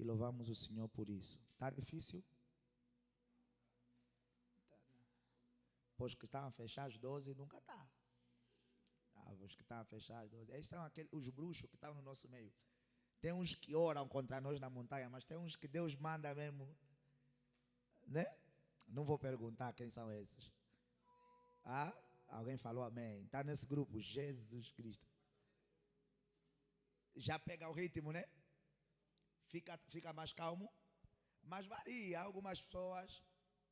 e louvamos o Senhor por isso. Está difícil? Pois que estavam a fechar as 12 nunca está. Os que estavam a fechar as 12. Esses são os bruxos que estão no nosso meio. Tem uns que oram contra nós na montanha, mas tem uns que Deus manda mesmo. Né? Não vou perguntar quem são esses. Ah? Alguém falou amém. Está nesse grupo, Jesus Cristo. Já pega o ritmo, né? Fica mais calmo. Mas varia. Há algumas pessoas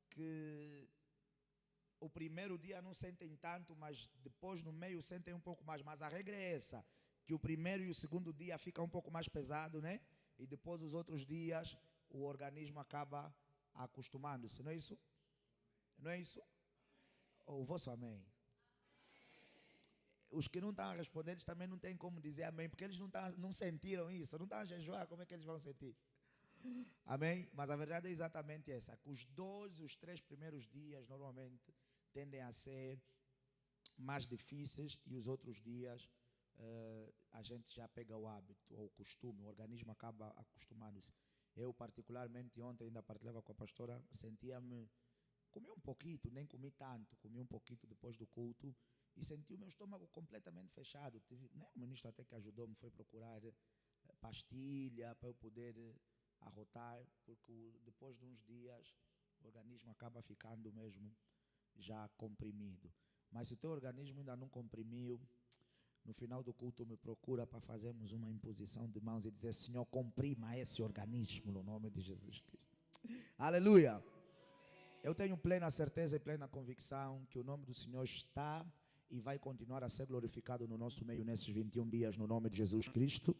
que o primeiro dia não sentem tanto, mas depois no meio sentem um pouco mais. Mas a regra é essa, que o primeiro e o segundo dia fica um pouco mais pesado, né? E depois os outros dias o organismo acaba acostumando-se, não é isso? Não é isso? Ou o vosso amém? Os que não estão a responder, eles também não têm como dizer amém, porque eles não sentiram isso, não estão a jejuar, como é que eles vão sentir? Amém? Mas a verdade é exatamente essa, que os 3 primeiros dias normalmente tendem a ser mais difíceis e os outros dias a gente já pega o hábito ou o costume, o organismo acaba acostumando-se. Eu particularmente ontem ainda partilhava com a pastora, sentia-me, comi um pouquinho, nem comi tanto, comi um pouquinho depois do culto e senti o meu estômago completamente fechado. O ministro até que ajudou-me, foi procurar pastilha para eu poder arrotar, porque depois de uns dias o organismo acaba ficando mesmo já comprimido. Mas se o teu organismo ainda não comprimiu, no final do culto me procura para fazermos uma imposição de mãos e dizer: Senhor, comprima esse organismo no nome de Jesus Cristo. Aleluia! Eu tenho plena certeza e plena convicção que o nome do Senhor está e vai continuar a ser glorificado no nosso meio nesses 21 dias no nome de Jesus Cristo.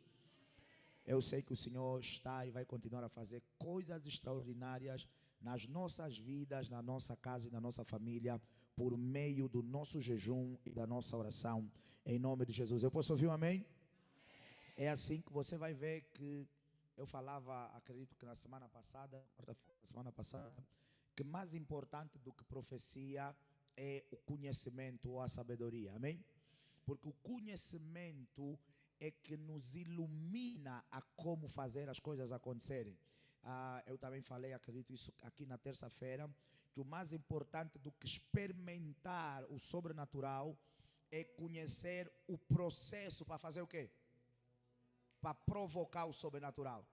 Eu sei que o Senhor está e vai continuar a fazer coisas extraordinárias nas nossas vidas, na nossa casa e na nossa família, por meio do nosso jejum e da nossa oração, em nome de Jesus. Eu posso ouvir um amém? É assim que você vai ver que eu falava, acredito que na semana passada, que mais importante do que profecia é o conhecimento ou a sabedoria, amém? Porque o conhecimento é que nos ilumina a como fazer as coisas acontecerem. Eu também falei, acredito isso aqui na terça-feira, que o mais importante do que experimentar o sobrenatural é conhecer o processo para fazer o quê? Para provocar o sobrenatural.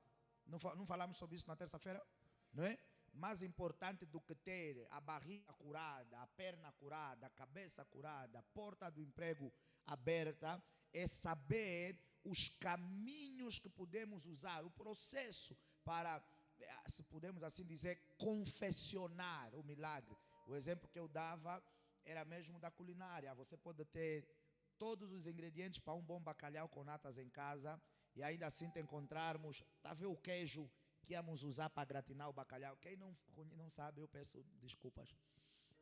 Não falamos sobre isso na terça-feira? Não é? Mais importante do que ter a barriga curada, a perna curada, a cabeça curada, a porta do emprego aberta, é saber os caminhos que podemos usar, o processo para, se podemos assim dizer, confeccionar o milagre. O exemplo que eu dava era mesmo da culinária. Você pode ter todos os ingredientes para um bom bacalhau com natas em casa e ainda assim te encontrarmos, está a ver o queijo que íamos usar para gratinar o bacalhau? Quem não sabe, eu peço desculpas.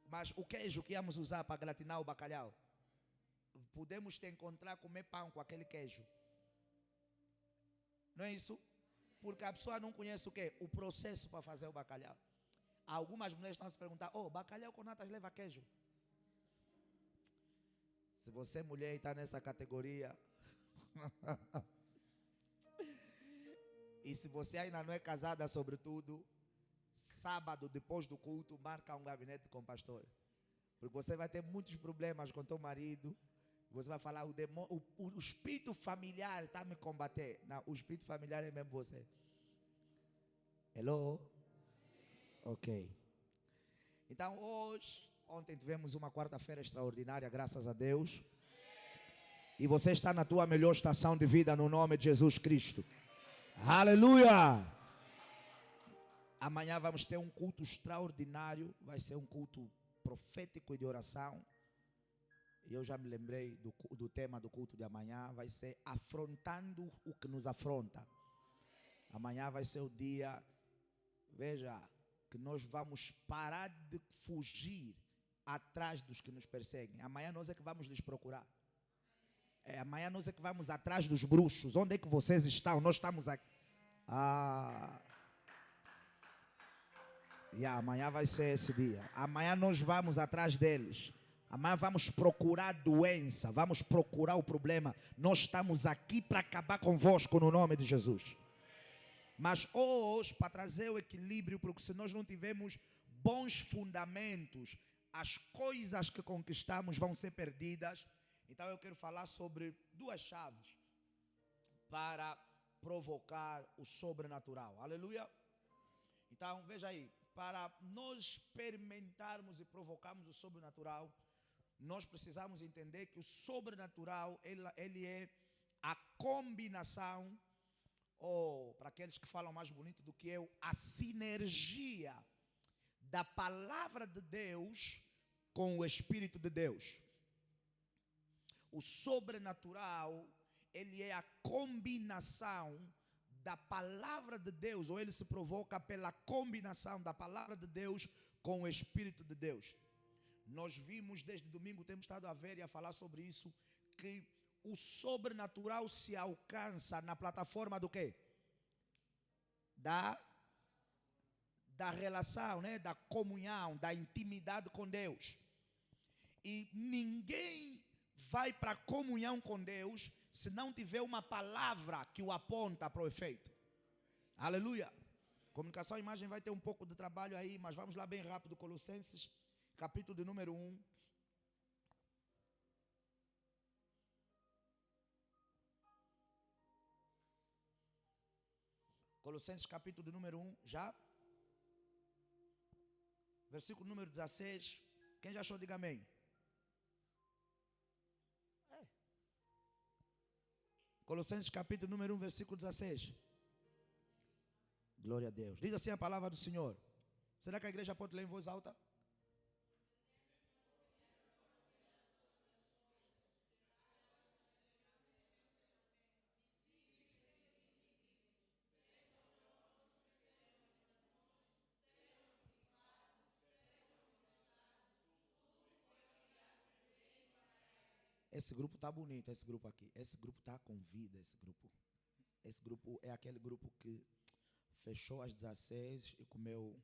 Mas o queijo que íamos usar para gratinar o bacalhau, podemos te encontrar comer pão com aquele queijo. Não é isso? Porque a pessoa não conhece o quê? O processo para fazer o bacalhau. Algumas mulheres estão a se perguntar: bacalhau com natas leva queijo? Se você é mulher e está nessa categoria e se você ainda não é casada, sobretudo, sábado depois do culto, marca um gabinete com o pastor. Porque você vai ter muitos problemas com teu marido. Você vai falar: o espírito familiar está a me combater. Não, o espírito familiar é mesmo você. Hello? Ok. Então ontem tivemos uma quarta-feira extraordinária, graças a Deus. E você está na tua melhor estação de vida no nome de Jesus Cristo. Aleluia! Amanhã vamos ter um culto extraordinário. Vai ser um culto profético e de oração. E eu já me lembrei do tema do culto de amanhã. Vai ser afrontando o que nos afronta. Amanhã vai ser o dia, veja, que nós vamos parar de fugir atrás dos que nos perseguem. Amanhã nós é que vamos lhes procurar. Amanhã nós é que vamos atrás dos bruxos. Onde é que vocês estão? Nós estamos aqui. Amanhã vai ser esse dia. Amanhã nós vamos atrás deles. Amanhã vamos procurar doença. Vamos procurar o problema. Nós estamos aqui para acabar convosco no nome de Jesus. Mas hoje, para trazer o equilíbrio, porque se nós não tivermos bons fundamentos, as coisas que conquistamos vão ser perdidas. Então eu quero falar sobre duas chaves para provocar o sobrenatural. Aleluia. Então veja aí, para nós experimentarmos e provocarmos o sobrenatural, nós precisamos entender que o sobrenatural ele é a combinação, ou para aqueles que falam mais bonito do que eu, a sinergia da palavra de Deus com o Espírito de Deus. O sobrenatural, ele é a combinação da palavra de Deus, ou ele se provoca pela combinação da palavra de Deus com o Espírito de Deus. Nós vimos desde domingo, temos estado a ver e a falar sobre isso, que o sobrenatural se alcança na plataforma do quê? Da relação, né? Da comunhão, da intimidade com Deus. E ninguém vai para a comunhão com Deus se não tiver uma palavra que o aponta para o efeito. Aleluia. Comunicação e imagem vai ter um pouco de trabalho aí, mas vamos lá bem rápido. Colossenses, capítulo de número 1. Colossenses, capítulo de número 1, já? Versículo número 16. Quem já achou, diga amém. Colossenses capítulo número 1, versículo 16. Glória a Deus. Diz assim a palavra do Senhor. Será que a igreja pode ler em voz alta? Esse grupo está bonito, esse grupo aqui. Esse grupo está com vida, esse grupo. Esse grupo é aquele grupo que fechou às 16 e comeu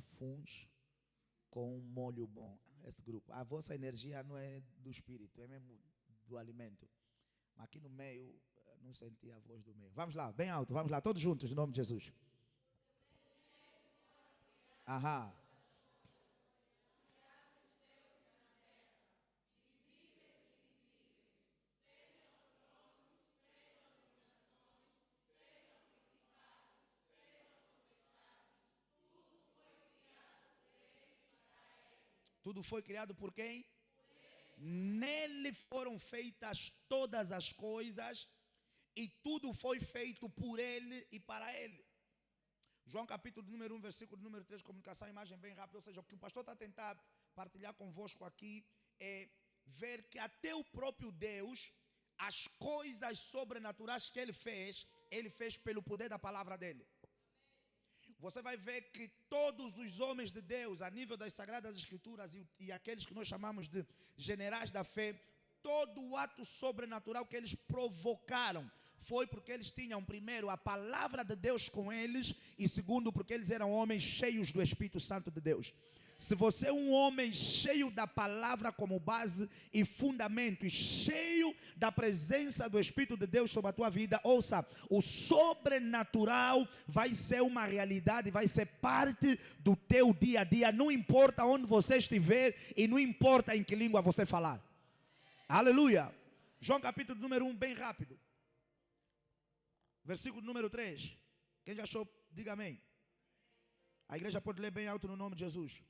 funs com um molho bom. Esse grupo. A vossa energia não é do espírito, é mesmo do alimento. Mas aqui no meio, não senti a voz do meio. Vamos lá, bem alto, vamos lá, todos juntos, em nome de Jesus. Aham. Tudo foi criado por quem? Nele foram feitas todas as coisas e tudo foi feito por ele e para ele. João capítulo número 1, versículo número 3, comunicação, imagem bem rápida. Ou seja, o que o pastor está a tentar partilhar convosco aqui é ver que até o próprio Deus, as coisas sobrenaturais que ele fez pelo poder da palavra dele. Você vai ver que todos os homens de Deus, a nível das Sagradas Escrituras e aqueles que nós chamamos de generais da fé, todo o ato sobrenatural que eles provocaram foi porque eles tinham, primeiro, a palavra de Deus com eles e, segundo, porque eles eram homens cheios do Espírito Santo de Deus. Se você é um homem cheio da palavra como base e fundamento, e cheio da presença do Espírito de Deus sobre a tua vida, ouça, o sobrenatural vai ser uma realidade, vai ser parte do teu dia a dia, não importa onde você estiver e não importa em que língua você falar. Aleluia. João capítulo número 1, bem rápido. Versículo número 3. Quem já achou, diga amém. A igreja pode ler bem alto no nome de Jesus.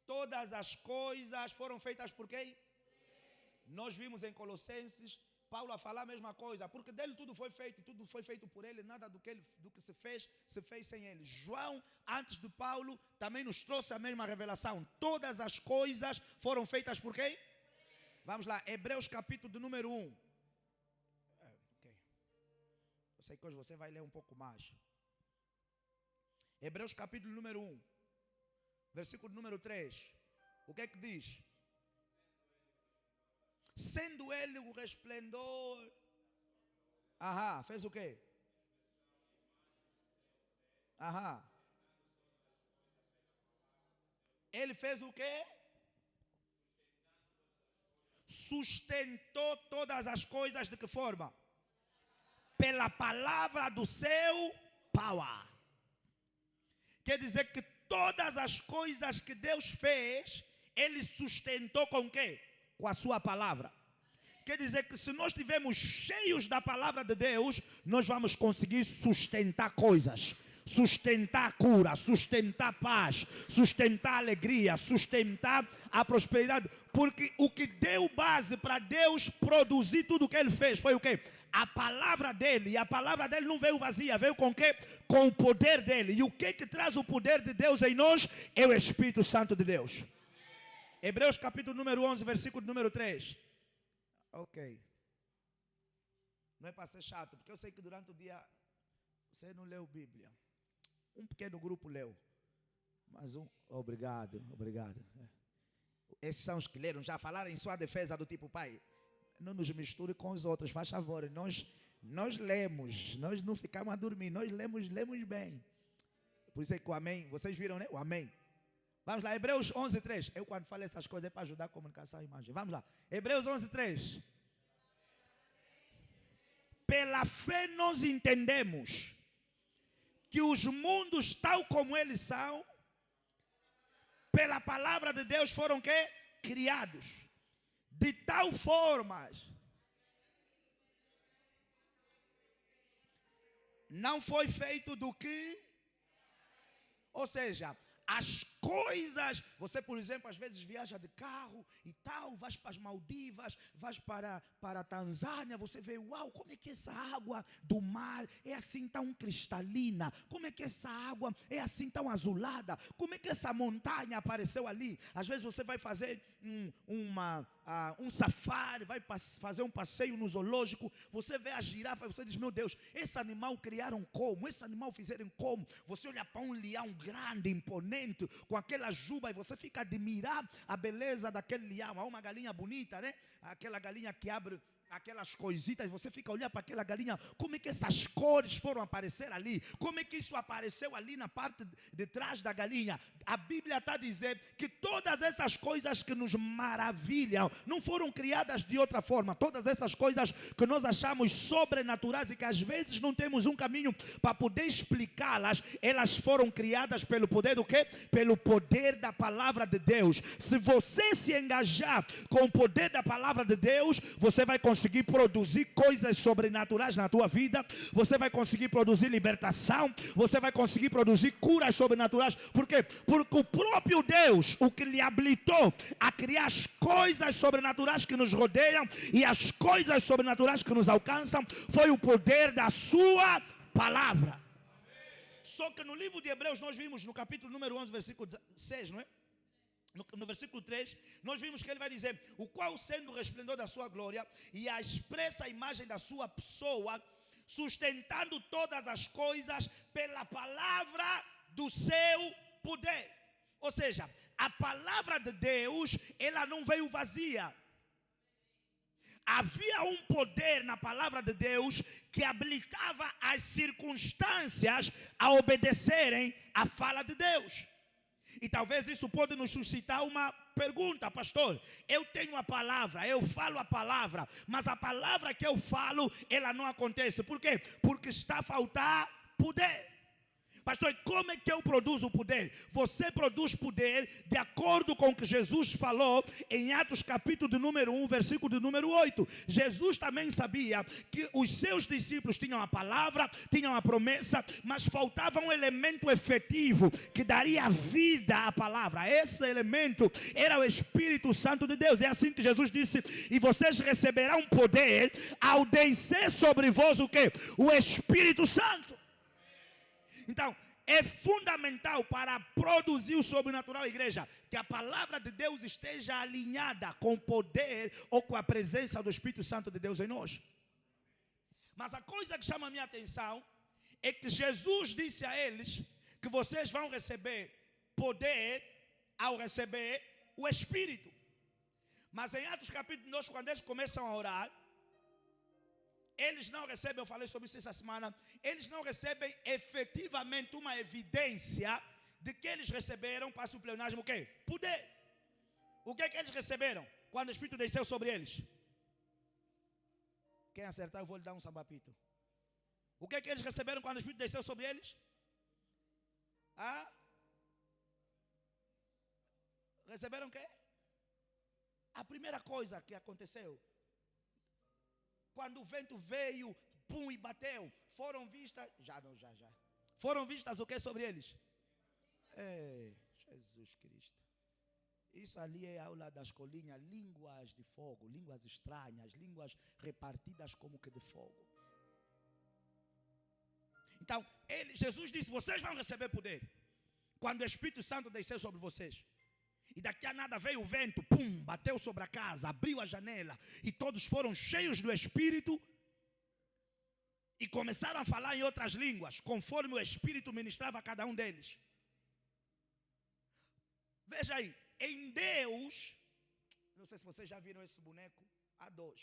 Todas as coisas foram feitas por quem? Nós vimos em Colossenses Paulo a falar a mesma coisa, porque dele tudo foi feito, tudo foi feito por ele, nada do que se fez sem ele. João, antes de Paulo, também nos trouxe a mesma revelação. Todas as coisas foram feitas por quem? Vamos lá, Hebreus capítulo de número 1. Okay. Eu sei que hoje você vai ler um pouco mais. Hebreus capítulo número 1. Versículo número 3. O que é que diz? Sendo ele o resplendor. Aham, fez o quê? Aham. Ele fez o quê? sustentou todas as coisas de que forma? Pela palavra do seu power. Quer dizer que todas as coisas que Deus fez, Ele sustentou com o quê? Com a sua palavra. Quer dizer que se nós estivermos cheios da palavra de Deus, nós vamos conseguir sustentar coisas. Sustentar a cura, sustentar a paz, sustentar a alegria, sustentar a prosperidade. Porque o que deu base para Deus produzir tudo o que Ele fez foi o quê? A palavra dEle. E a palavra dEle não veio vazia, veio com o quê? Com o poder dEle. E o que traz o poder de Deus em nós? É o Espírito Santo de Deus. Hebreus capítulo número 11, versículo número 3. Ok. Não é para ser chato, porque eu sei que durante o dia você não leu Bíblia. Um pequeno grupo leu. Mas obrigado. Esses são os que leram, já falaram em sua defesa do tipo, pai, não nos misture com os outros, faz favor. Nós lemos, nós não ficamos a dormir, nós lemos bem. Por isso é que o amém, vocês viram, né? O amém. Vamos lá, Hebreus 11, 3. Eu quando falo essas coisas é para ajudar a comunicação e imagem. Vamos lá, Hebreus 11, 3. Pela fé nós entendemos que os mundos tal como eles são, pela palavra de Deus foram quê? Criados. De tal forma, não foi feito do que, ou seja, as coisas, você por exemplo às vezes viaja de carro e tal, vais para as Maldivas, vais para a Tanzânia, você vê, uau, como é que essa água do mar é assim tão cristalina, como é que essa água é assim tão azulada, como é que essa montanha apareceu ali. Às vezes você vai fazer um safari, vai fazer um passeio no zoológico, você vê a girafa e você diz, meu Deus, esse animal criaram como? Esse animal fizeram como? Você olha para um leão grande, imponente, com aquela juba e você fica a admirar a beleza daquele leão. Há uma galinha bonita, né? Aquela galinha que abre aquelas coisitas, você fica olhando para aquela galinha, como é que essas cores foram aparecer ali? Como é que isso apareceu ali na parte de trás da galinha? A Bíblia está a dizer que todas essas coisas que nos maravilham não foram criadas de outra forma. Todas essas coisas que nós achamos sobrenaturais e que às vezes não temos um caminho para poder explicá-las, elas foram criadas pelo poder do quê? Pelo poder da palavra de Deus. Se você se engajar com o poder da palavra de Deus, você vai conseguir produzir coisas sobrenaturais na tua vida, você vai conseguir produzir libertação, você vai conseguir produzir curas sobrenaturais. Por quê? Porque o próprio Deus, o que lhe habilitou a criar as coisas sobrenaturais que nos rodeiam e as coisas sobrenaturais que nos alcançam, foi o poder da sua palavra. Só que no livro de Hebreus nós vimos no capítulo número 11, versículo 6, não é? No versículo 3, nós vimos que ele vai dizer, o qual sendo o resplendor da sua glória e a expressa imagem da sua pessoa, sustentando todas as coisas pela palavra do seu poder. Ou seja, a palavra de Deus, ela não veio vazia. Havia um poder na palavra de Deus que habilitava as circunstâncias a obedecerem à fala de Deus. E talvez isso pode nos suscitar uma pergunta, pastor. Eu tenho a palavra, eu falo a palavra, mas a palavra que eu falo, ela não acontece. Por quê? Porque está a faltar poder. Pastor, como é que eu produzo poder? Você produz poder de acordo com o que Jesus falou em Atos capítulo de número 1, versículo de número 8. Jesus também sabia que os seus discípulos tinham a palavra, tinham a promessa, mas faltava um elemento efetivo que daria vida à palavra. Esse elemento era o Espírito Santo de Deus. É assim que Jesus disse, e vocês receberão poder ao descer sobre vós o quê? O Espírito Santo. Então, é fundamental para produzir o sobrenatural, igreja, que a palavra de Deus esteja alinhada com o poder ou com a presença do Espírito Santo de Deus em nós. Mas a coisa que chama a minha atenção é que Jesus disse a eles que vocês vão receber poder ao receber o Espírito. Mas em Atos capítulo 2, quando eles começam a orar, eles não recebem, eu falei sobre isso essa semana, eles não recebem efetivamente uma evidência de que eles receberam, passa o pleonasmo, o quê? Poder. O que é que eles receberam? quando o Espírito desceu sobre eles? Quem acertar, eu vou lhe dar um sambapito. O que eles receberam quando o Espírito desceu sobre eles? Receberam o quê? A primeira coisa que aconteceu, quando o vento veio, pum, e bateu, foram vistas, já. Foram vistas o que sobre eles? Jesus Cristo. Isso ali é aula da escolinha, línguas de fogo, línguas estranhas, línguas repartidas como que de fogo. Então, Jesus disse, vocês vão receber poder quando o Espírito Santo descer sobre vocês. E daqui a nada veio o vento, pum, bateu sobre a casa, abriu a janela, e todos foram cheios do Espírito e começaram a falar em outras línguas, conforme o Espírito ministrava a cada um deles. Veja aí, em Deus, não sei se vocês já viram esse boneco, há dois.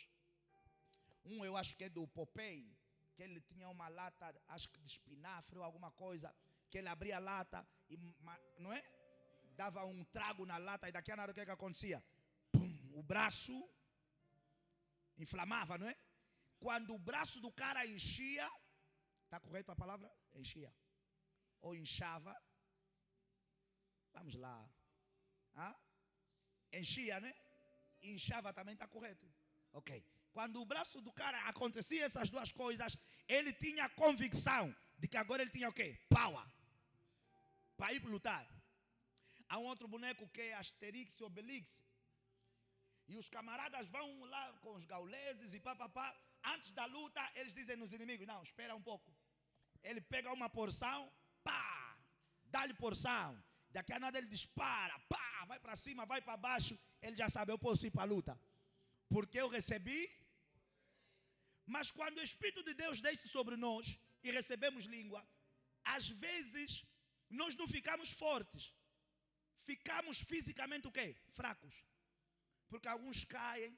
Um eu acho que é do Popeye, que ele tinha uma lata, acho que de espinafre ou alguma coisa, que ele abria a lata e, não é? Dava um trago na lata e daqui a nada o que acontecia? Pum, o braço inflamava, não é? Quando o braço do cara enchia, está correto a palavra? Enchia. Ou inchava. Vamos lá. Enchia, né? Inchava também, está correto. Ok. Quando o braço do cara acontecia essas duas coisas, ele tinha a convicção de que agora ele tinha o quê? Power. Para ir lutar. Há um outro boneco que é Asterix e Obelix. E os camaradas vão lá com os gauleses e pá. Antes da luta, eles dizem nos inimigos, não, espera um pouco. Ele pega uma porção, pá, dá-lhe porção. Daqui a nada ele dispara, pá, vai para cima, vai para baixo. Ele já sabe, eu posso ir para a luta. Porque eu recebi. Mas quando o Espírito de Deus desce sobre nós e recebemos língua, às vezes nós não ficamos fortes. Ficamos fisicamente o quê? Fracos. Porque alguns caem.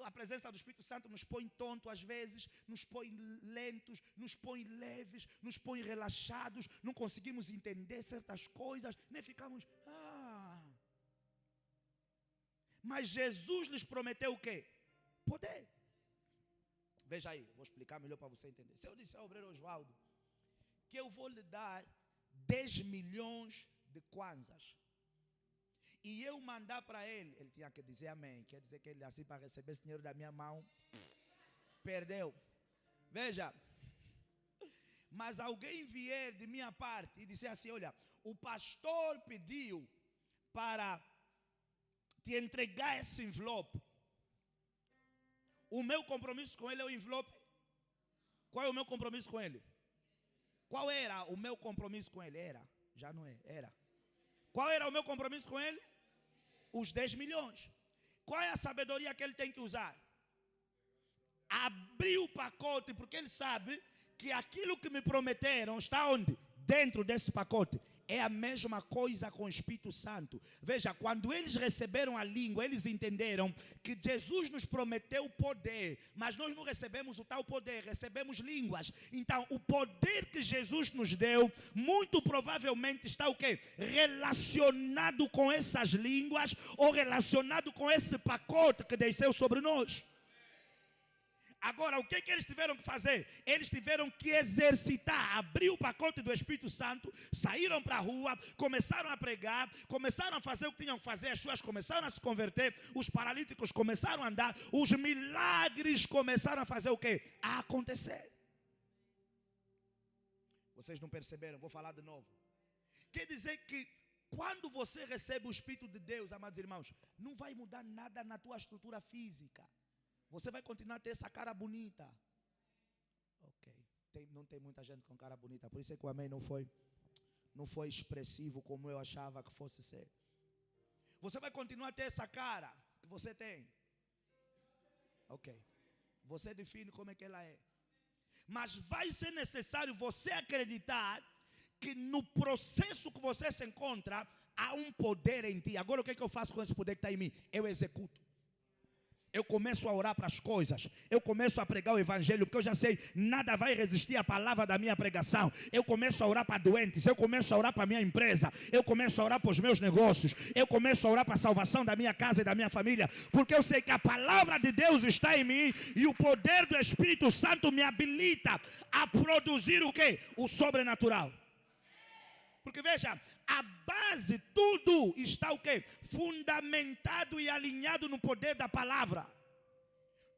A presença do Espírito Santo nos põe tonto às vezes, nos põe lentos, nos põe leves, nos põe relaxados, não conseguimos entender certas coisas, nem ficamos... Mas Jesus lhes prometeu o quê? Poder. Veja aí, vou explicar melhor para você entender. Se eu disser ao obreiro Oswaldo que eu vou lhe dar 10 milhões de kwanzas, e eu mandar para ele tinha que dizer amém. Quer dizer que ele assim para receber esse dinheiro da minha mão, perdeu. Veja, mas alguém vier de minha parte e disser assim, olha, o pastor pediu para te entregar esse envelope. O meu compromisso com ele é o envelope. Qual é o meu compromisso com ele? Qual era o meu compromisso com ele? Já não é, era. Qual era o meu compromisso com ele? Os 10 milhões. Qual é a sabedoria que ele tem que usar? Abrir o pacote, porque ele sabe que aquilo que me prometeram está onde? Dentro desse pacote. É a mesma coisa com o Espírito Santo. Veja, quando eles receberam a língua, eles entenderam que Jesus nos prometeu poder, mas nós não recebemos o tal poder, recebemos línguas. Então, o poder que Jesus nos deu, muito provavelmente está o quê? Relacionado com essas línguas ou relacionado com esse pacote que desceu sobre nós. Agora, o que eles tiveram que fazer? Eles tiveram que exercitar, abrir o pacote do Espírito Santo, saíram para a rua, começaram a pregar, começaram a fazer o que tinham que fazer, as pessoas começaram a se converter, os paralíticos começaram a andar, os milagres começaram a fazer o quê? A acontecer. Vocês não perceberam? Vou falar de novo. Quer dizer que quando você recebe o Espírito de Deus, amados irmãos, não vai mudar nada na tua estrutura física. Você vai continuar a ter essa cara bonita. Ok. Não tem muita gente com cara bonita. Por isso é que o amém não foi expressivo como eu achava que fosse ser. Você vai continuar a ter essa cara que você tem. Ok. Você define como é que ela é. Mas vai ser necessário você acreditar que no processo que você se encontra, há um poder em ti. Agora o que é que eu faço com esse poder que está em mim? Eu executo. eu começo a orar para as coisas, eu começo a pregar o evangelho, porque eu já sei, nada vai resistir à palavra da minha pregação. Eu começo a orar para doentes, eu começo a orar para a minha empresa, eu começo a orar para os meus negócios, eu começo a orar para a salvação da minha casa e da minha família, porque eu sei que a palavra de Deus está em mim e o poder do Espírito Santo me habilita a produzir o quê? O sobrenatural. Porque veja, a base, tudo está o quê? Fundamentado e alinhado no poder da palavra.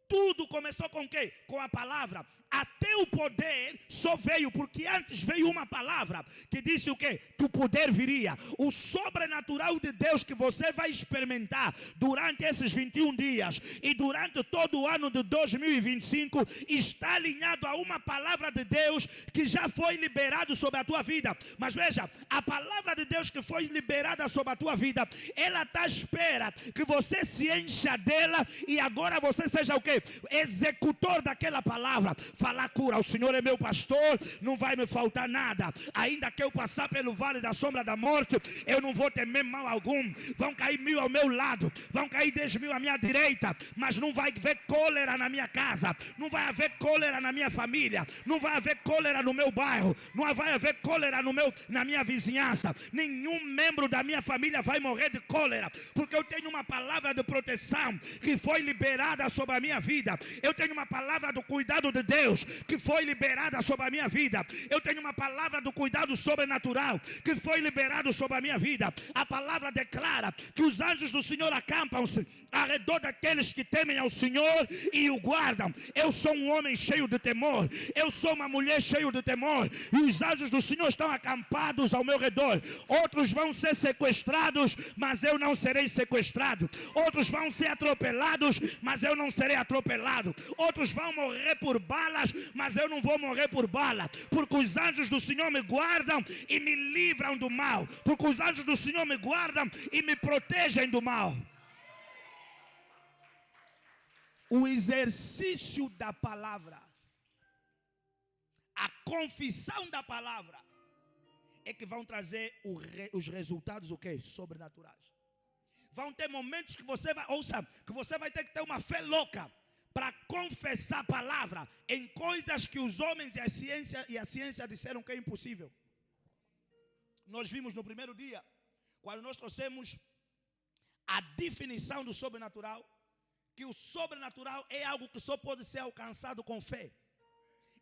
Tudo começou com o quê? Com a palavra. Até o poder só veio porque antes veio uma palavra que disse o quê? Que o poder viria. O sobrenatural de Deus que você vai experimentar durante esses 21 dias e durante todo o ano de 2025 está alinhado a uma palavra de Deus que já foi liberado sobre a tua vida. Mas veja, a palavra de Deus que foi liberada sobre a tua vida, ela está à espera que você se encha dela e agora você seja o quê? Executor daquela palavra. Falar cura, o Senhor é meu pastor, não vai me faltar nada. Ainda que eu passar pelo vale da sombra da morte, eu não vou temer mal algum. Vão cair 1000 ao meu lado, vão cair 10.000 à minha direita, mas não vai haver cólera na minha casa, não vai haver cólera na minha família, não vai haver cólera no meu bairro, não vai haver cólera na minha vizinhança. Nenhum membro da minha família vai morrer de cólera, porque eu tenho uma palavra de proteção que foi liberada sobre a minha vida. Eu tenho uma palavra do cuidado de Deus que foi liberada sobre a minha vida. Eu tenho uma palavra do cuidado sobrenatural que foi liberado sobre a minha vida. A palavra declara que os anjos do Senhor acampam-se ao redor daqueles que temem ao Senhor e o guardam. Eu sou um homem cheio de temor, eu sou uma mulher cheia de temor, e os anjos do Senhor estão acampados ao meu redor. Outros vão ser sequestrados, mas eu não serei sequestrado. Outros vão ser atropelados, mas eu não serei atropelado. Outros vão morrer por balas, mas eu não vou morrer por bala, porque os anjos do Senhor me guardam e me livram do mal, porque os anjos do Senhor me guardam e me protegem do mal. O exercício da palavra, a confissão da palavra é que vão trazer os resultados o quê? Sobrenaturais. Vão ter momentos que você vai, ouça, que você vai ter que ter uma fé louca para confessar a palavra em coisas que os homens e a ciência disseram que é impossível. Nós vimos no primeiro dia, quando nós trouxemos a definição do sobrenatural, que o sobrenatural é algo que só pode ser alcançado com fé.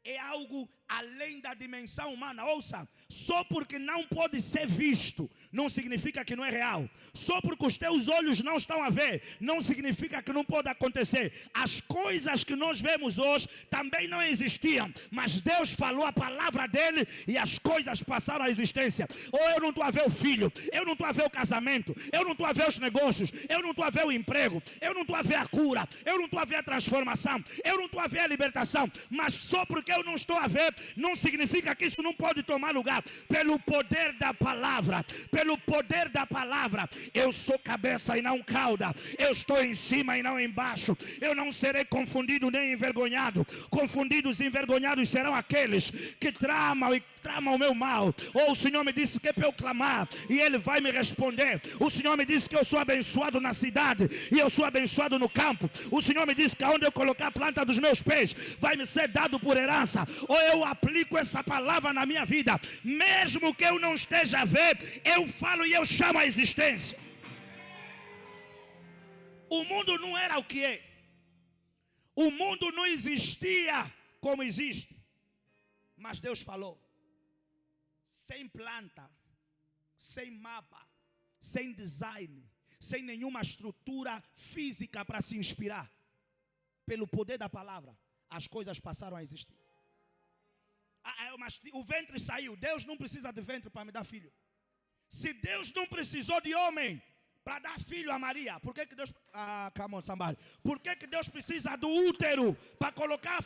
É algo além da dimensão humana. Ouça, só porque não pode ser visto, não significa que não é real. Só porque os teus olhos não estão a ver, não significa que não pode acontecer. As coisas que nós vemos hoje também não existiam, mas Deus falou a palavra dele e as coisas passaram à existência. Ou eu não estou a ver o filho, eu não estou a ver o casamento, eu não estou a ver os negócios, eu não estou a ver o emprego, eu não estou a ver a cura, eu não estou a ver a transformação, eu não estou a ver a libertação, mas só porque eu não estou a ver, não significa que isso não pode tomar lugar. Pelo poder da palavra, pelo poder da palavra, eu sou cabeça e não cauda, eu estou em cima e não embaixo, eu não serei confundido nem envergonhado. Confundidos e envergonhados serão aqueles que tramam o meu mal. Ou o Senhor me disse que é para eu clamar e Ele vai me responder. O Senhor me disse que eu sou abençoado na cidade e eu sou abençoado no campo. O Senhor me disse que aonde eu colocar a planta dos meus pés vai me ser dado por herança. Ou eu aplico essa palavra na minha vida, mesmo que eu não esteja a ver, eu falo e eu chamo a existência. O mundo não era o que é, o mundo não existia como existe, mas Deus falou. Sem planta, sem mapa, sem design, sem nenhuma estrutura física para se inspirar, pelo poder da palavra, as coisas passaram a existir. O ventre saiu. Deus não precisa de ventre para me dar filho. Se Deus não precisou de homem para dar filho a Maria, por que Deus... come on, somebody. Por que Deus precisa do útero para colocar...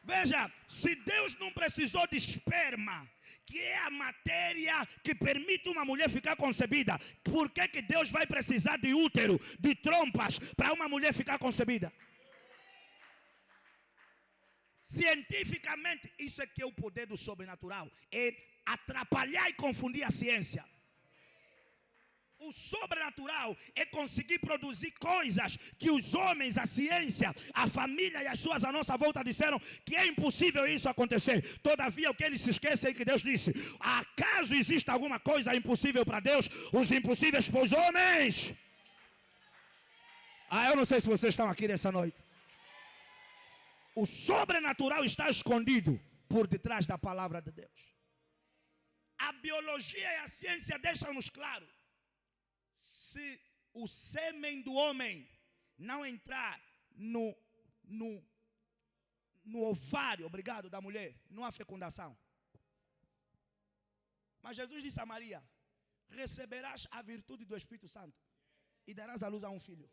Veja, se Deus não precisou de esperma, que é a matéria que permite uma mulher ficar concebida, por que Deus vai precisar de útero, de trompas, para uma mulher ficar concebida? Cientificamente, isso é que é o poder do sobrenatural. É atrapalhar e confundir a ciência. O sobrenatural é conseguir produzir coisas que os homens, a ciência, a família e as suas à nossa volta disseram que é impossível isso acontecer. Todavia, o que eles se esquecem é que Deus disse: acaso existe alguma coisa impossível para Deus? Os impossíveis para os homens. Eu não sei se vocês estão aqui nessa noite. O sobrenatural está escondido por detrás da palavra de Deus. A biologia e a ciência deixam-nos claro. Se o sêmen do homem não entrar no ovário, obrigado, da mulher, não há fecundação. Mas Jesus disse a Maria: receberás a virtude do Espírito Santo e darás à luz a um filho.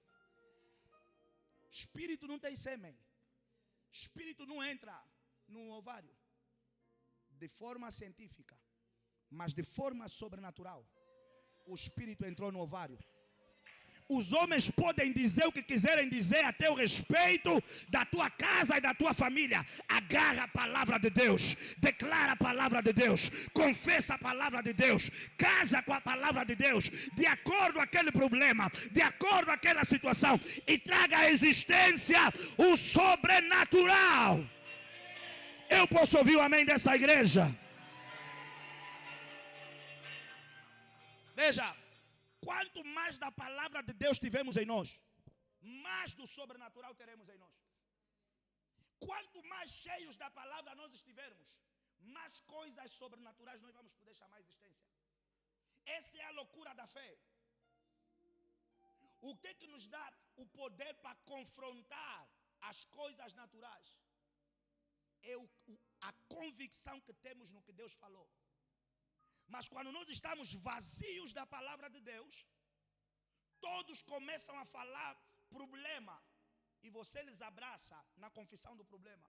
Espírito não tem sêmen. Espírito não entra no ovário de forma científica, mas de forma sobrenatural. O Espírito entrou no ovário. Os homens podem dizer o que quiserem dizer a teu respeito, da tua casa e da tua família. Agarra a palavra de Deus, declara a palavra de Deus, confessa a palavra de Deus, casa com a palavra de Deus, de acordo com aquele problema, de acordo com aquela situação, e traga à existência o sobrenatural. Eu posso ouvir o amém dessa igreja? Veja, quanto mais da palavra de Deus tivermos em nós, mais do sobrenatural teremos em nós. Quanto mais cheios da palavra nós estivermos, mais coisas sobrenaturais nós vamos poder chamar a existência. Essa é a loucura da fé. O que nos dá o poder para confrontar as coisas naturais? É a convicção que temos no que Deus falou. Mas quando nós estamos vazios da palavra de Deus, todos começam a falar problema e você lhes abraça na confissão do problema.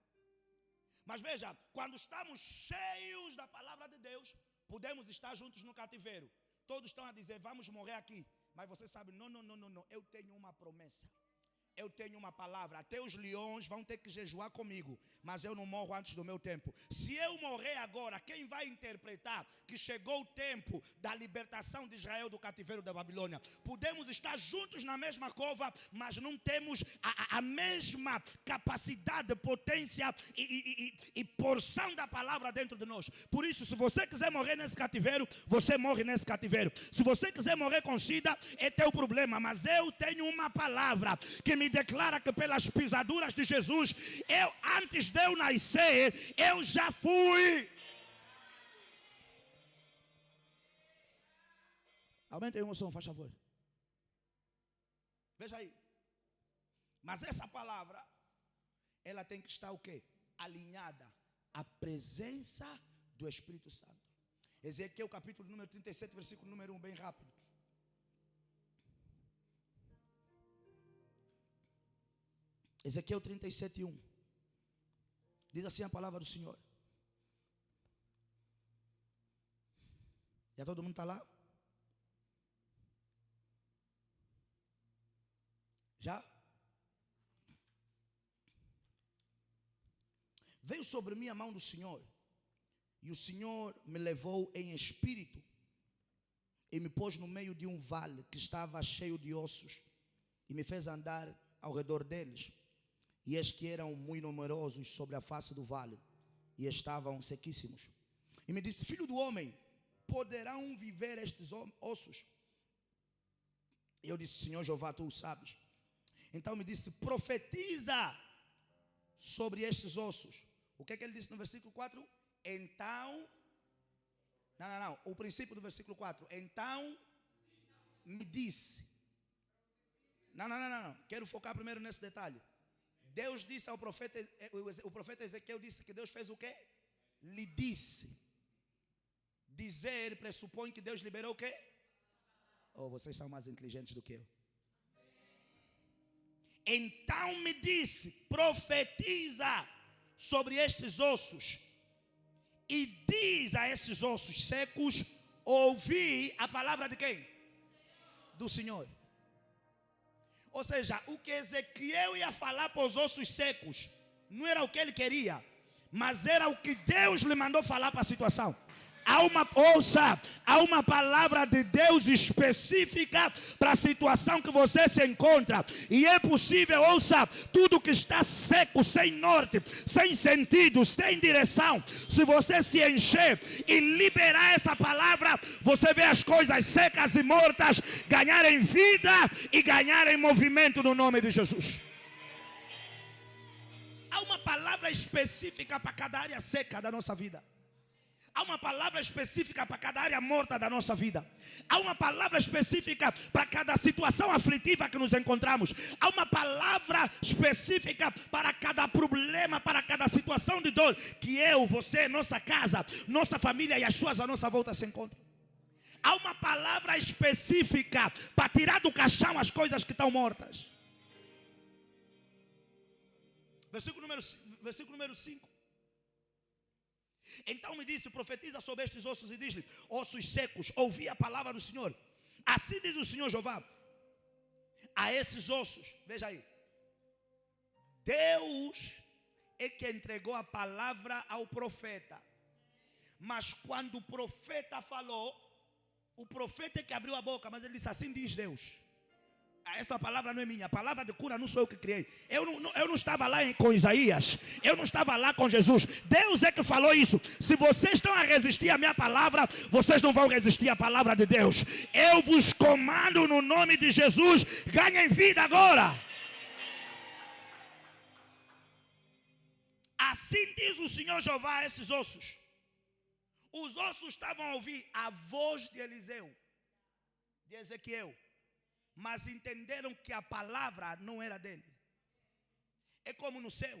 Mas veja, quando estamos cheios da palavra de Deus, podemos estar juntos no cativeiro. Todos estão a dizer: vamos morrer aqui. Mas você sabe, não, eu tenho uma promessa. Eu tenho uma palavra. Até os leões vão ter que jejuar comigo, mas eu não morro antes do meu tempo. Se eu morrer agora, quem vai interpretar que chegou o tempo da libertação de Israel do cativeiro da Babilônia? Podemos estar juntos na mesma cova, mas não temos a mesma capacidade, potência e porção da palavra dentro de nós. Por isso, se você quiser morrer nesse cativeiro, você morre nesse cativeiro. Se você quiser morrer com sida, é teu problema. Mas eu tenho uma palavra que me declara que pelas pisaduras de Jesus, antes de eu nascer, eu já fui. Aumentem o som, faz favor. Veja aí. Mas essa palavra, ela tem que estar o quê? Alinhada à presença do Espírito Santo. Ezequiel capítulo número 37, versículo número 1, bem rápido. Ezequiel 37, 1. Diz assim a palavra do Senhor. Já todo mundo está lá? Já? Veio sobre mim a mão do Senhor, e o Senhor me levou em espírito e me pôs no meio de um vale que estava cheio de ossos, e me fez andar ao redor deles. E eis que eram muito numerosos sobre a face do vale, e estavam sequíssimos. E me disse: filho do homem, poderão viver estes ossos? E eu disse: Senhor Jeová, tu o sabes. Então me disse: profetiza sobre estes ossos. O que é que ele disse no versículo 4? Então, não, o princípio do versículo 4. Então me disse. Não, quero focar primeiro nesse detalhe. Deus disse ao profeta, o profeta Ezequiel disse que Deus fez o quê? Lhe disse. Dizer pressupõe que Deus liberou o quê? Oh, vocês são mais inteligentes do que eu. Então me disse: profetiza sobre estes ossos e diz a estes ossos secos: ouvi a palavra de quem? Do Senhor. Ou seja, o que Ezequiel ia falar para os ossos secos não era o que ele queria, mas era o que Deus lhe mandou falar para a situação. há uma palavra de Deus específica para a situação que você se encontra. E é possível, ouça, tudo que está seco, sem norte, sem sentido, sem direção, se você se encher e liberar essa palavra, você vê as coisas secas e mortas ganharem vida e ganharem movimento no nome de Jesus. Há uma palavra específica para cada área seca da nossa vida. Há uma palavra específica para cada área morta da nossa vida. Há uma palavra específica para cada situação aflitiva que nos encontramos. Há uma palavra específica para cada problema, para cada situação de dor que eu, você, nossa casa, nossa família e as suas à nossa volta se encontram. Há uma palavra específica para tirar do caixão as coisas que estão mortas. Versículo número 5. Então me disse, profetiza sobre estes ossos e diz-lhe: ossos secos, ouvi a palavra do Senhor. Assim diz o Senhor Jeová a esses ossos. Veja aí. Deus é que entregou a palavra ao profeta. Mas quando o profeta falou, o profeta é que abriu a boca, mas ele disse: assim diz Deus. Essa palavra não é minha, a palavra de cura não sou eu que criei. Eu não estava lá com Isaías, eu não estava lá com Jesus. Deus é que falou isso. Se vocês estão a resistir à minha palavra, vocês não vão resistir à palavra de Deus. Eu vos comando no nome de Jesus, ganhem vida agora. Assim diz o Senhor Jeová a esses ossos. Os ossos estavam a ouvir a voz de Eliseu, de Ezequiel, mas entenderam que a palavra não era dele. É como no céu,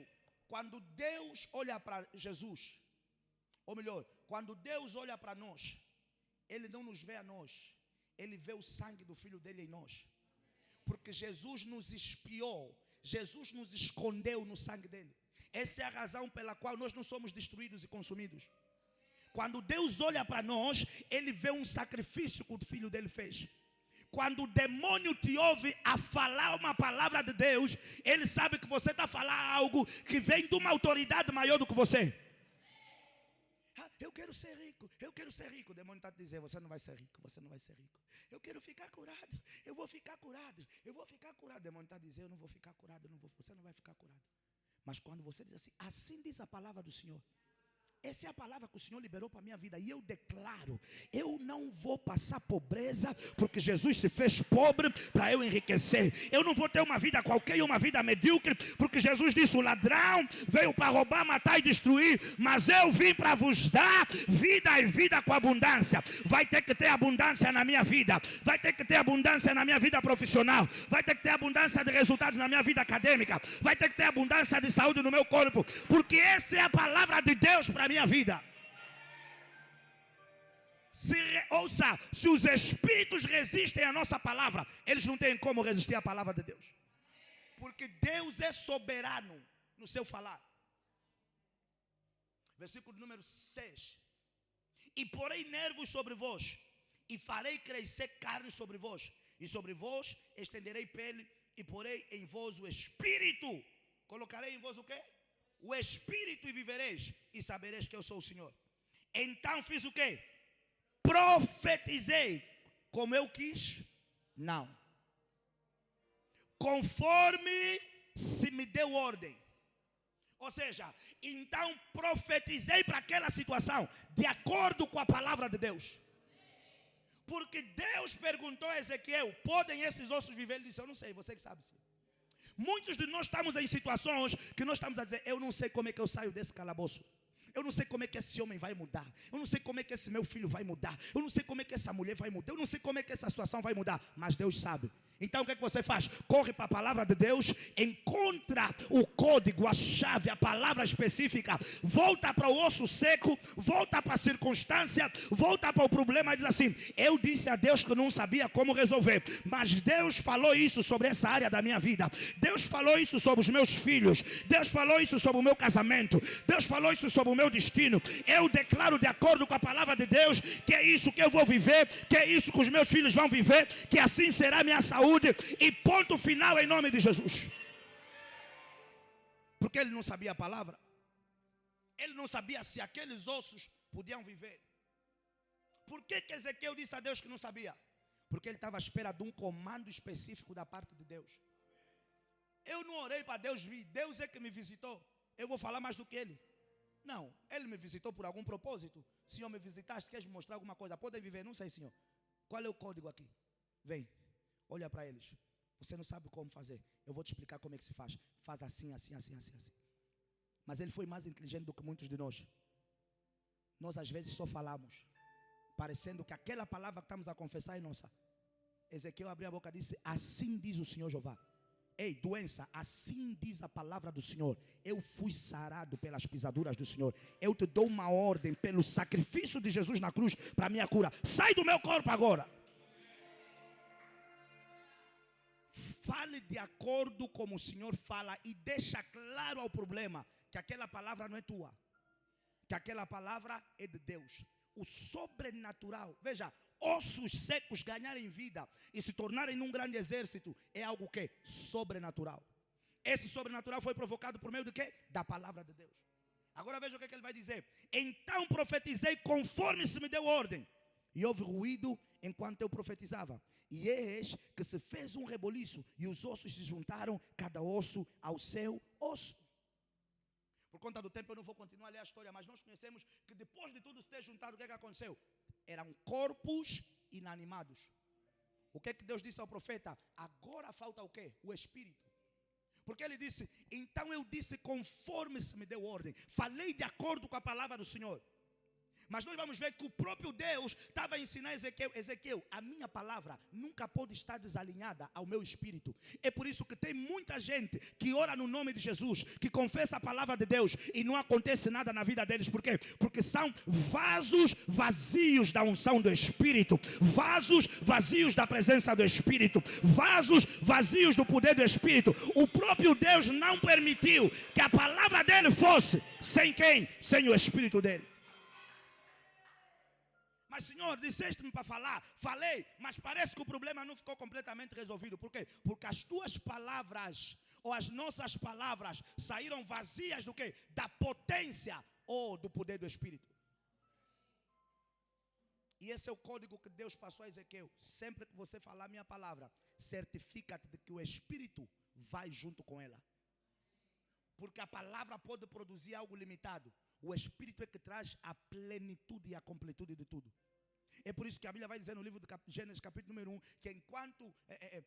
quando Deus olha para Jesus, ou melhor, quando Deus olha para nós, Ele não nos vê a nós, Ele vê o sangue do Filho dele em nós. Porque Jesus nos expiou, Jesus nos escondeu no sangue dele. Essa é a razão pela qual nós não somos destruídos e consumidos. Quando Deus olha para nós, Ele vê um sacrifício que o Filho dele fez. Quando o demônio te ouve a falar uma palavra de Deus, ele sabe que você está a falar algo que vem de uma autoridade maior do que você. Eu quero ser rico, eu quero ser rico. O demônio está a dizer: você não vai ser rico, você não vai ser rico. Eu quero ficar curado, eu vou ficar curado, eu vou ficar curado. O demônio está a dizer: eu não vou ficar curado, você não vai ficar curado. Mas quando você diz assim: assim diz a palavra do Senhor, essa é a palavra que o Senhor liberou para a minha vida. E eu declaro: eu não vou passar pobreza, porque Jesus se fez pobre para eu enriquecer. Eu não vou ter uma vida qualquer, uma vida medíocre, porque Jesus disse: o ladrão veio para roubar, matar e destruir, mas eu vim para vos dar vida e vida com abundância. Vai ter que ter abundância na minha vida, vai ter que ter abundância na minha vida profissional, vai ter que ter abundância de resultados na minha vida acadêmica, vai ter que ter abundância de saúde no meu corpo, porque essa é a palavra de Deus para minha vida. Ouça, se os espíritos resistem à nossa palavra, eles não têm como resistir à palavra de Deus, porque Deus é soberano no seu falar. Versículo número 6. E porei nervos sobre vós, e farei crescer carne sobre vós, e sobre vós estenderei pele, e porei em vós o espírito. Colocarei em vós o quê? O espírito, e vivereis, e sabereis que eu sou o Senhor. Então fiz o quê? Profetizei como eu quis? Não. Conforme se me deu ordem. Ou seja, então profetizei para aquela situação de acordo com a palavra de Deus. Porque Deus perguntou a Ezequiel: podem esses ossos viver? Ele disse: eu não sei, você que sabe. Muitos de nós estamos em situações que nós estamos a dizer: eu não sei como é que eu saio desse calabouço. Eu não sei como é que esse homem vai mudar. Eu não sei como é que esse meu filho vai mudar. Eu não sei como é que essa mulher vai mudar. Eu não sei como é que essa situação vai mudar. Mas Deus sabe. Então o que é que você faz? Corre para a palavra de Deus, encontra o código, a chave, a palavra específica, volta para o osso seco, volta para a circunstância, volta para o problema e diz assim: eu disse a Deus que não sabia como resolver, mas Deus falou isso sobre essa área da minha vida, Deus falou isso sobre os meus filhos, Deus falou isso sobre o meu casamento, Deus falou isso sobre o meu destino. Eu declaro de acordo com a palavra de Deus que é isso que eu vou viver, que é isso que os meus filhos vão viver, que assim será a minha saúde. E ponto final em nome de Jesus. Porque ele não sabia a palavra. Ele não sabia se aqueles ossos podiam viver. Por que Ezequiel disse a Deus que não sabia? Porque ele estava à espera de um comando específico da parte de Deus. Eu não orei para Deus vir. Deus é que me visitou. Eu vou falar mais do que ele. Não, ele me visitou por algum propósito. Senhor, me visitaste, queres me mostrar alguma coisa? Podem viver? Não sei, Senhor. Qual é o código aqui? Vem, olha para eles. Você não sabe como fazer. Eu vou te explicar como é que se faz. Faz assim, assim, assim, assim, assim. Mas ele foi mais inteligente do que muitos de nós. Nós às vezes só falamos, parecendo que aquela palavra que estamos a confessar é nossa. Ezequiel abriu a boca e disse: assim diz o Senhor Jeová. Ei, doença, assim diz a palavra do Senhor. Eu fui sarado pelas pisaduras do Senhor. Eu te dou uma ordem pelo sacrifício de Jesus na cruz para a minha cura. Sai do meu corpo agora. Fale de acordo como o Senhor fala e deixa claro ao problema que aquela palavra não é tua, que aquela palavra é de Deus. O sobrenatural, veja, ossos secos ganharem vida e se tornarem num grande exército é algo que? Sobrenatural. Esse sobrenatural foi provocado por meio de quê? Da palavra de Deus. Agora veja o que ele vai dizer. Então profetizei conforme se me deu ordem. E houve ruído enquanto eu profetizava. E eis que se fez um reboliço e os ossos se juntaram, cada osso ao seu osso. Por conta do tempo eu não vou continuar a ler a história, mas nós conhecemos que depois de tudo se ter juntado, o que aconteceu? Eram corpos inanimados. O que Deus disse ao profeta? Agora falta o quê? O Espírito. Porque ele disse, então eu disse conforme se me deu ordem. Falei de acordo com a palavra do Senhor. Mas nós vamos ver que o próprio Deus estava a ensinar Ezequiel, a minha palavra nunca pode estar desalinhada ao meu espírito. É por isso que tem muita gente que ora no nome de Jesus, que confessa a palavra de Deus e não acontece nada na vida deles. Por quê? Porque são vasos vazios da unção do Espírito, vasos vazios da presença do Espírito, vasos vazios do poder do Espírito. O próprio Deus não permitiu que a palavra dele fosse sem quem? Sem o Espírito dele. Mas Senhor, disseste-me para falar, falei, mas parece que o problema não ficou completamente resolvido. Por quê? Porque as tuas palavras, ou as nossas palavras, saíram vazias do quê? Da potência ou do poder do Espírito. E esse é o código que Deus passou a Ezequiel. Sempre que você falar a minha palavra, certifica-te de que o Espírito vai junto com ela. Porque a palavra pode produzir algo limitado. O Espírito é que traz a plenitude e a completude de tudo. É por isso que a Bíblia vai dizer no livro de Gênesis capítulo número 1, que enquanto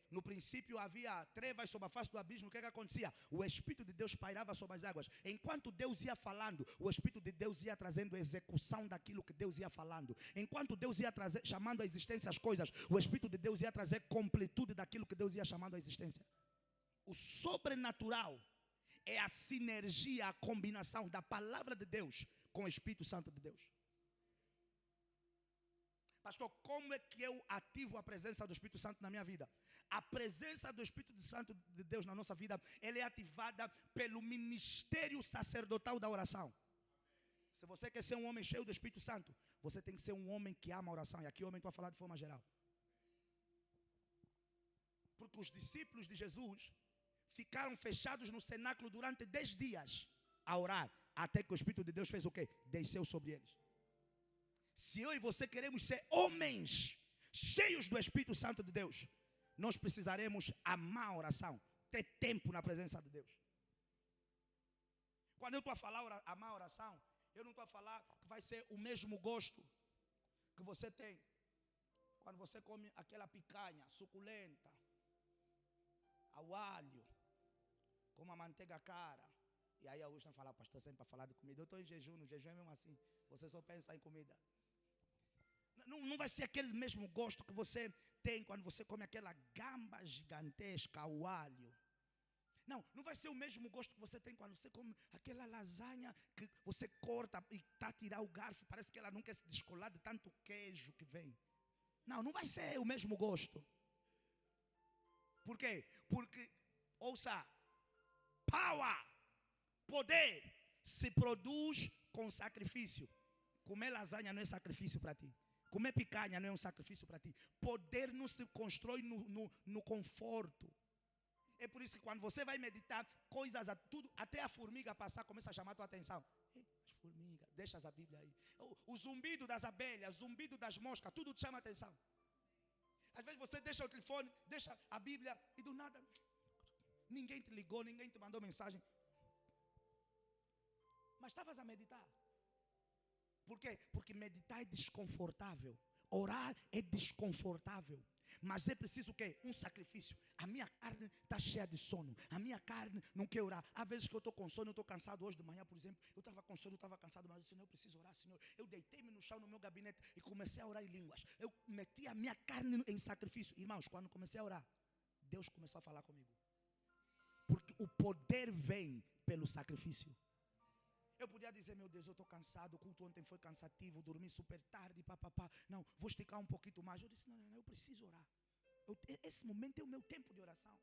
no princípio havia trevas sobre a face do abismo, o que acontecia? O Espírito de Deus pairava sobre as águas. Enquanto Deus ia falando, o Espírito de Deus ia trazendo a execução daquilo que Deus ia falando. Enquanto Deus ia trazer, chamando à existência as coisas, o Espírito de Deus ia trazer completude daquilo que Deus ia chamando à existência. O sobrenatural é a sinergia, a combinação da palavra de Deus com o Espírito Santo de Deus. Pastor, como é que eu ativo a presença do Espírito Santo na minha vida? A presença do Espírito Santo de Deus na nossa vida, ela é ativada pelo ministério sacerdotal da oração. Se você quer ser um homem cheio do Espírito Santo, você tem que ser um homem que ama a oração. E aqui o homem estou a falar de forma geral. Porque os discípulos de Jesus ficaram fechados no cenáculo durante 10 dias a orar, até que o Espírito de Deus fez o quê? Desceu sobre eles. Se eu e você queremos ser homens cheios do Espírito Santo de Deus, nós precisaremos amar a oração, ter tempo na presença de Deus. Quando eu estou a falar amar a oração, eu não estou a falar que vai ser o mesmo gosto que você tem quando você come aquela picanha suculenta, ao alho, com uma manteiga cara. E aí alguns estão falando, pastor, sempre para falar de comida. Eu estou em jejum, no jejum é mesmo assim. Você só pensa em comida. Não vai ser aquele mesmo gosto que você tem quando você come aquela gamba gigantesca ao alho. Não vai ser o mesmo gosto que você tem quando você come aquela lasanha que você corta e está a tirar o garfo. Parece que ela não quer se descolar de tanto queijo que vem. Não vai ser o mesmo gosto. Por quê? Porque, ouça, poder se produz com sacrifício. Comer lasanha não é sacrifício para ti. Comer picanha não é um sacrifício para ti. Poder não se constrói no conforto. É por isso que quando você vai meditar, coisas, tudo, até a formiga passar, começa a chamar a tua atenção. Ei, as formigas. Deixas a Bíblia aí. O zumbido das abelhas, zumbido das moscas, tudo te chama a atenção. Às vezes você deixa o telefone, deixa a Bíblia e do nada ninguém te ligou, ninguém te mandou mensagem. Mas estavas a meditar. Por quê? Porque meditar é desconfortável. Orar é desconfortável. Mas é preciso o quê? Um sacrifício. A minha carne está cheia de sono. A minha carne não quer orar. Há vezes que eu estou com sono, eu estou cansado. Hoje de manhã, por exemplo, eu estava com sono, eu estava cansado. Mas eu disse, não, eu preciso orar, Senhor. Eu deitei-me no chão no meu gabinete e comecei a orar em línguas. Eu meti a minha carne em sacrifício. Irmãos, quando comecei a orar, Deus começou a falar comigo. Porque o poder vem pelo sacrifício. Eu podia dizer, meu Deus, eu estou cansado, o culto ontem foi cansativo, dormi super tarde, papapá. Não, vou esticar um pouquinho mais. Eu disse, não, eu preciso orar. Esse momento é o meu tempo de oração.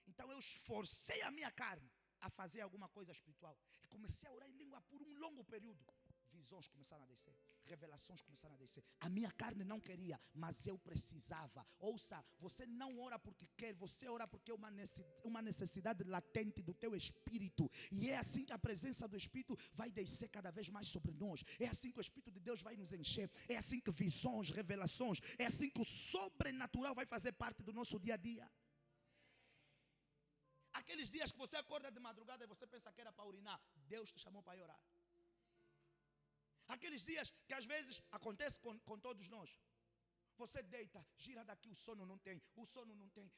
Então eu esforcei a minha carne a fazer alguma coisa espiritual. E comecei a orar em língua por um longo período. Visões começaram a descer, revelações começaram a descer. A minha carne não queria, mas eu precisava. Ouça, você não ora porque quer, você ora porque é uma necessidade latente do teu espírito. E é assim que a presença do Espírito vai descer cada vez mais sobre nós. É assim que o Espírito de Deus vai nos encher. É assim que visões, revelações, é assim que o sobrenatural vai fazer parte do nosso dia a dia. Aqueles dias que você acorda de madrugada e você pensa que era para urinar, Deus te chamou para orar. Aqueles dias que às vezes acontece com todos nós. Você deita, gira daqui, o sono não tem,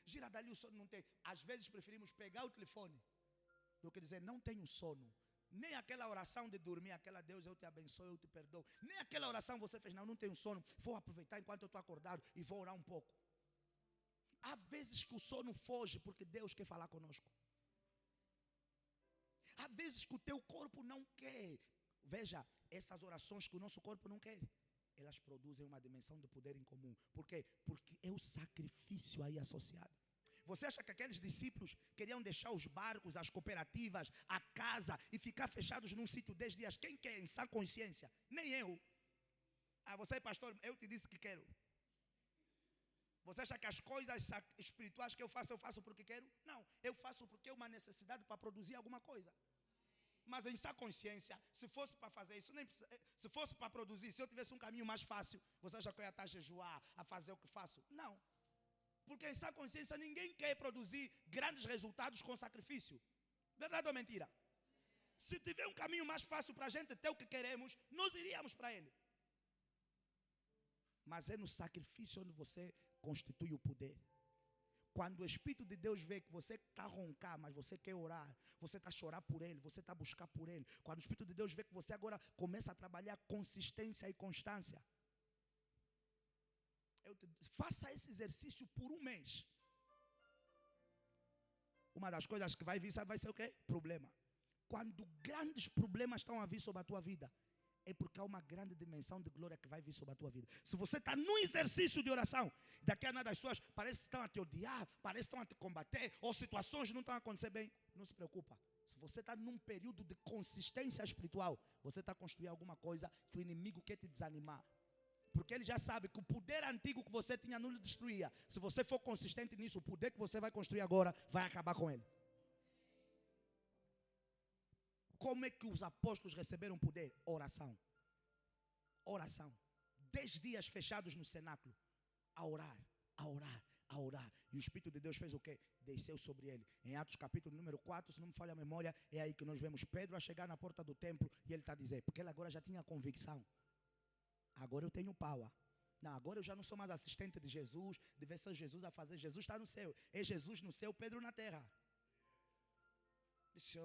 gira dali, o sono não tem. Às vezes preferimos pegar o telefone do que dizer, não tenho sono. Nem aquela oração de dormir, aquela Deus, eu te abençoo, eu te perdoo. Nem aquela oração você fez, não tenho sono, vou aproveitar enquanto eu estou acordado e vou orar um pouco. Há vezes que o sono foge porque Deus quer falar conosco. Há vezes que o teu corpo não quer. Veja, essas orações que o nosso corpo não quer, elas produzem uma dimensão de poder em comum. Por quê? Porque é o sacrifício aí associado. Você acha que aqueles discípulos queriam deixar os barcos, as cooperativas, a casa e ficar fechados num sítio 10 dias? Quem quer em sã consciência? Nem eu. Você, pastor, eu te disse que quero. Você acha que as coisas espirituais que eu faço porque quero? Não, eu faço porque é uma necessidade para produzir alguma coisa. Mas em sua consciência, se fosse para fazer isso, nem precisa, se fosse para produzir, se eu tivesse um caminho mais fácil, você acha que eu ia estar a jejuar, a fazer o que faço? Não. Porque em sua consciência ninguém quer produzir grandes resultados com sacrifício. Verdade ou mentira? Se tiver um caminho mais fácil para a gente ter o que queremos, nós iríamos para ele. Mas é no sacrifício onde você constitui o poder. Quando o Espírito de Deus vê que você está a roncar, mas você quer orar, você está a chorar por Ele, você está a buscar por Ele. Quando o Espírito de Deus vê que você agora começa a trabalhar consistência e constância. Faça esse exercício por um mês. Uma das coisas que vai vir, sabe, vai ser o quê? Problema. Quando grandes problemas estão a vir sobre a tua vida, é porque há uma grande dimensão de glória que vai vir sobre a tua vida. Se você está num exercício de oração, daqui a nada as pessoas parecem que estão a te odiar, parecem que estão a te combater, ou situações não estão a acontecer bem, não se preocupa. Se você está num período de consistência espiritual, você está a construir alguma coisa que o inimigo quer te desanimar. Porque ele já sabe que o poder antigo que você tinha não lhe destruía. Se você for consistente nisso, o poder que você vai construir agora vai acabar com ele. Como é que os apóstolos receberam poder? Oração. Oração. 10 dias fechados no cenáculo. A orar, a orar, a orar. E o Espírito de Deus fez o quê? Desceu sobre ele. Em Atos capítulo número 4, se não me falha a memória, é aí que nós vemos Pedro a chegar na porta do templo. E ele está a dizer, porque ele agora já tinha convicção. Agora eu tenho power. Não, agora eu já não sou mais assistente de Jesus, de ver se Jesus a fazer. Jesus está no céu. É Jesus no céu, Pedro na terra. Disse,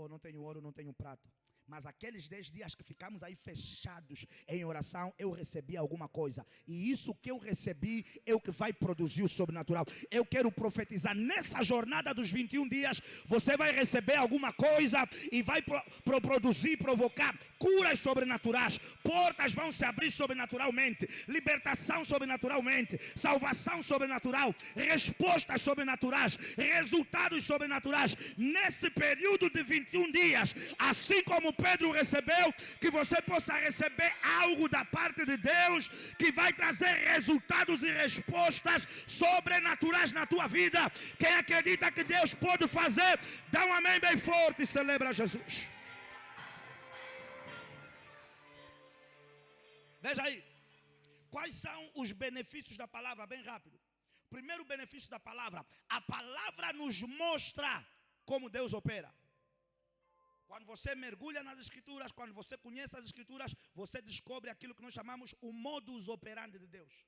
não tenho ouro, não tenho prata. Mas aqueles 10 dias que ficamos aí fechados em oração, eu recebi alguma coisa. E isso que eu recebi é o que vai produzir o sobrenatural. Eu quero profetizar nessa jornada dos 21 dias, você vai receber alguma coisa e vai produzir, provocar curas sobrenaturais. Portas vão se abrir sobrenaturalmente. Libertação sobrenaturalmente. Salvação sobrenatural. Respostas sobrenaturais. Resultados sobrenaturais. Nesse período de 21 dias, assim como Pedro recebeu, que você possa receber algo da parte de Deus que vai trazer resultados e respostas sobrenaturais na tua vida. Quem acredita que Deus pode fazer, dá um amém bem forte e celebra Jesus. Veja aí. Quais são os benefícios da palavra? Bem rápido. Primeiro benefício da palavra. A palavra nos mostra como Deus opera. Quando você mergulha nas Escrituras, quando você conhece as Escrituras, você descobre aquilo que nós chamamos o modus operandi de Deus.